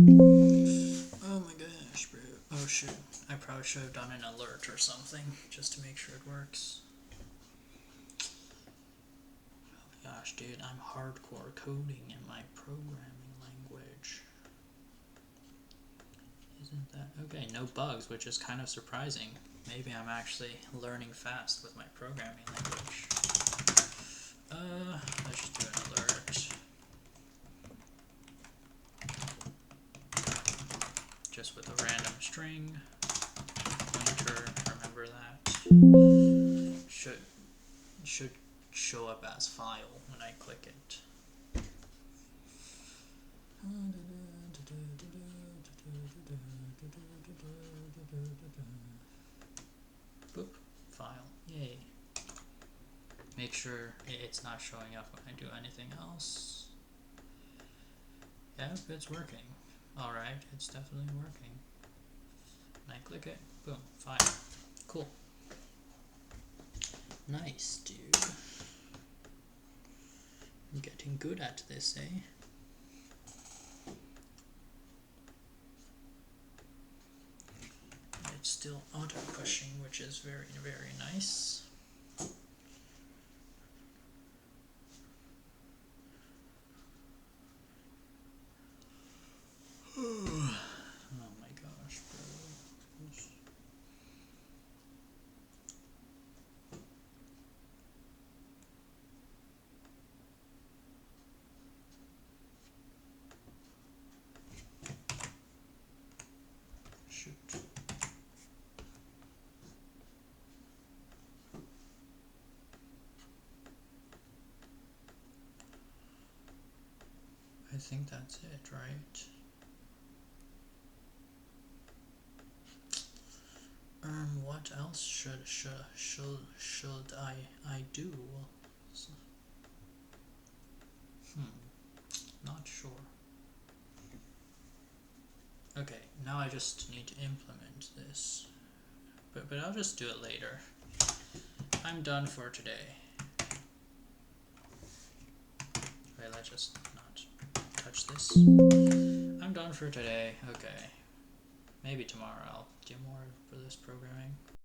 Oh my gosh, bro. Oh shoot. I probably should have done an alert or something just to make sure it works. Oh my gosh, dude, I'm hardcore coding in my programming language. Isn't that okay? No bugs, which is kind of surprising. Maybe I'm actually learning fast with my programming language. Let's just do an alert. Just with a random string. Pointer, remember that. Should show up as file when I click it. Boop, file, yay. Make sure it's not showing up when I do anything else. Yep, it's working. Alright, it's definitely working. And I click it, boom, file. Cool. Nice, dude. I'm getting good at this, eh? It's still auto-pushing, which is very, very nice. Oh my gosh, bro. Shoot. I think that's it, right? What else should I do? Not sure. Okay, now I just need to implement this. But I'll just do it later. I'm done for today. Wait, let's just not touch this. I'm done for today. Okay. Maybe tomorrow I'll do more for this programming.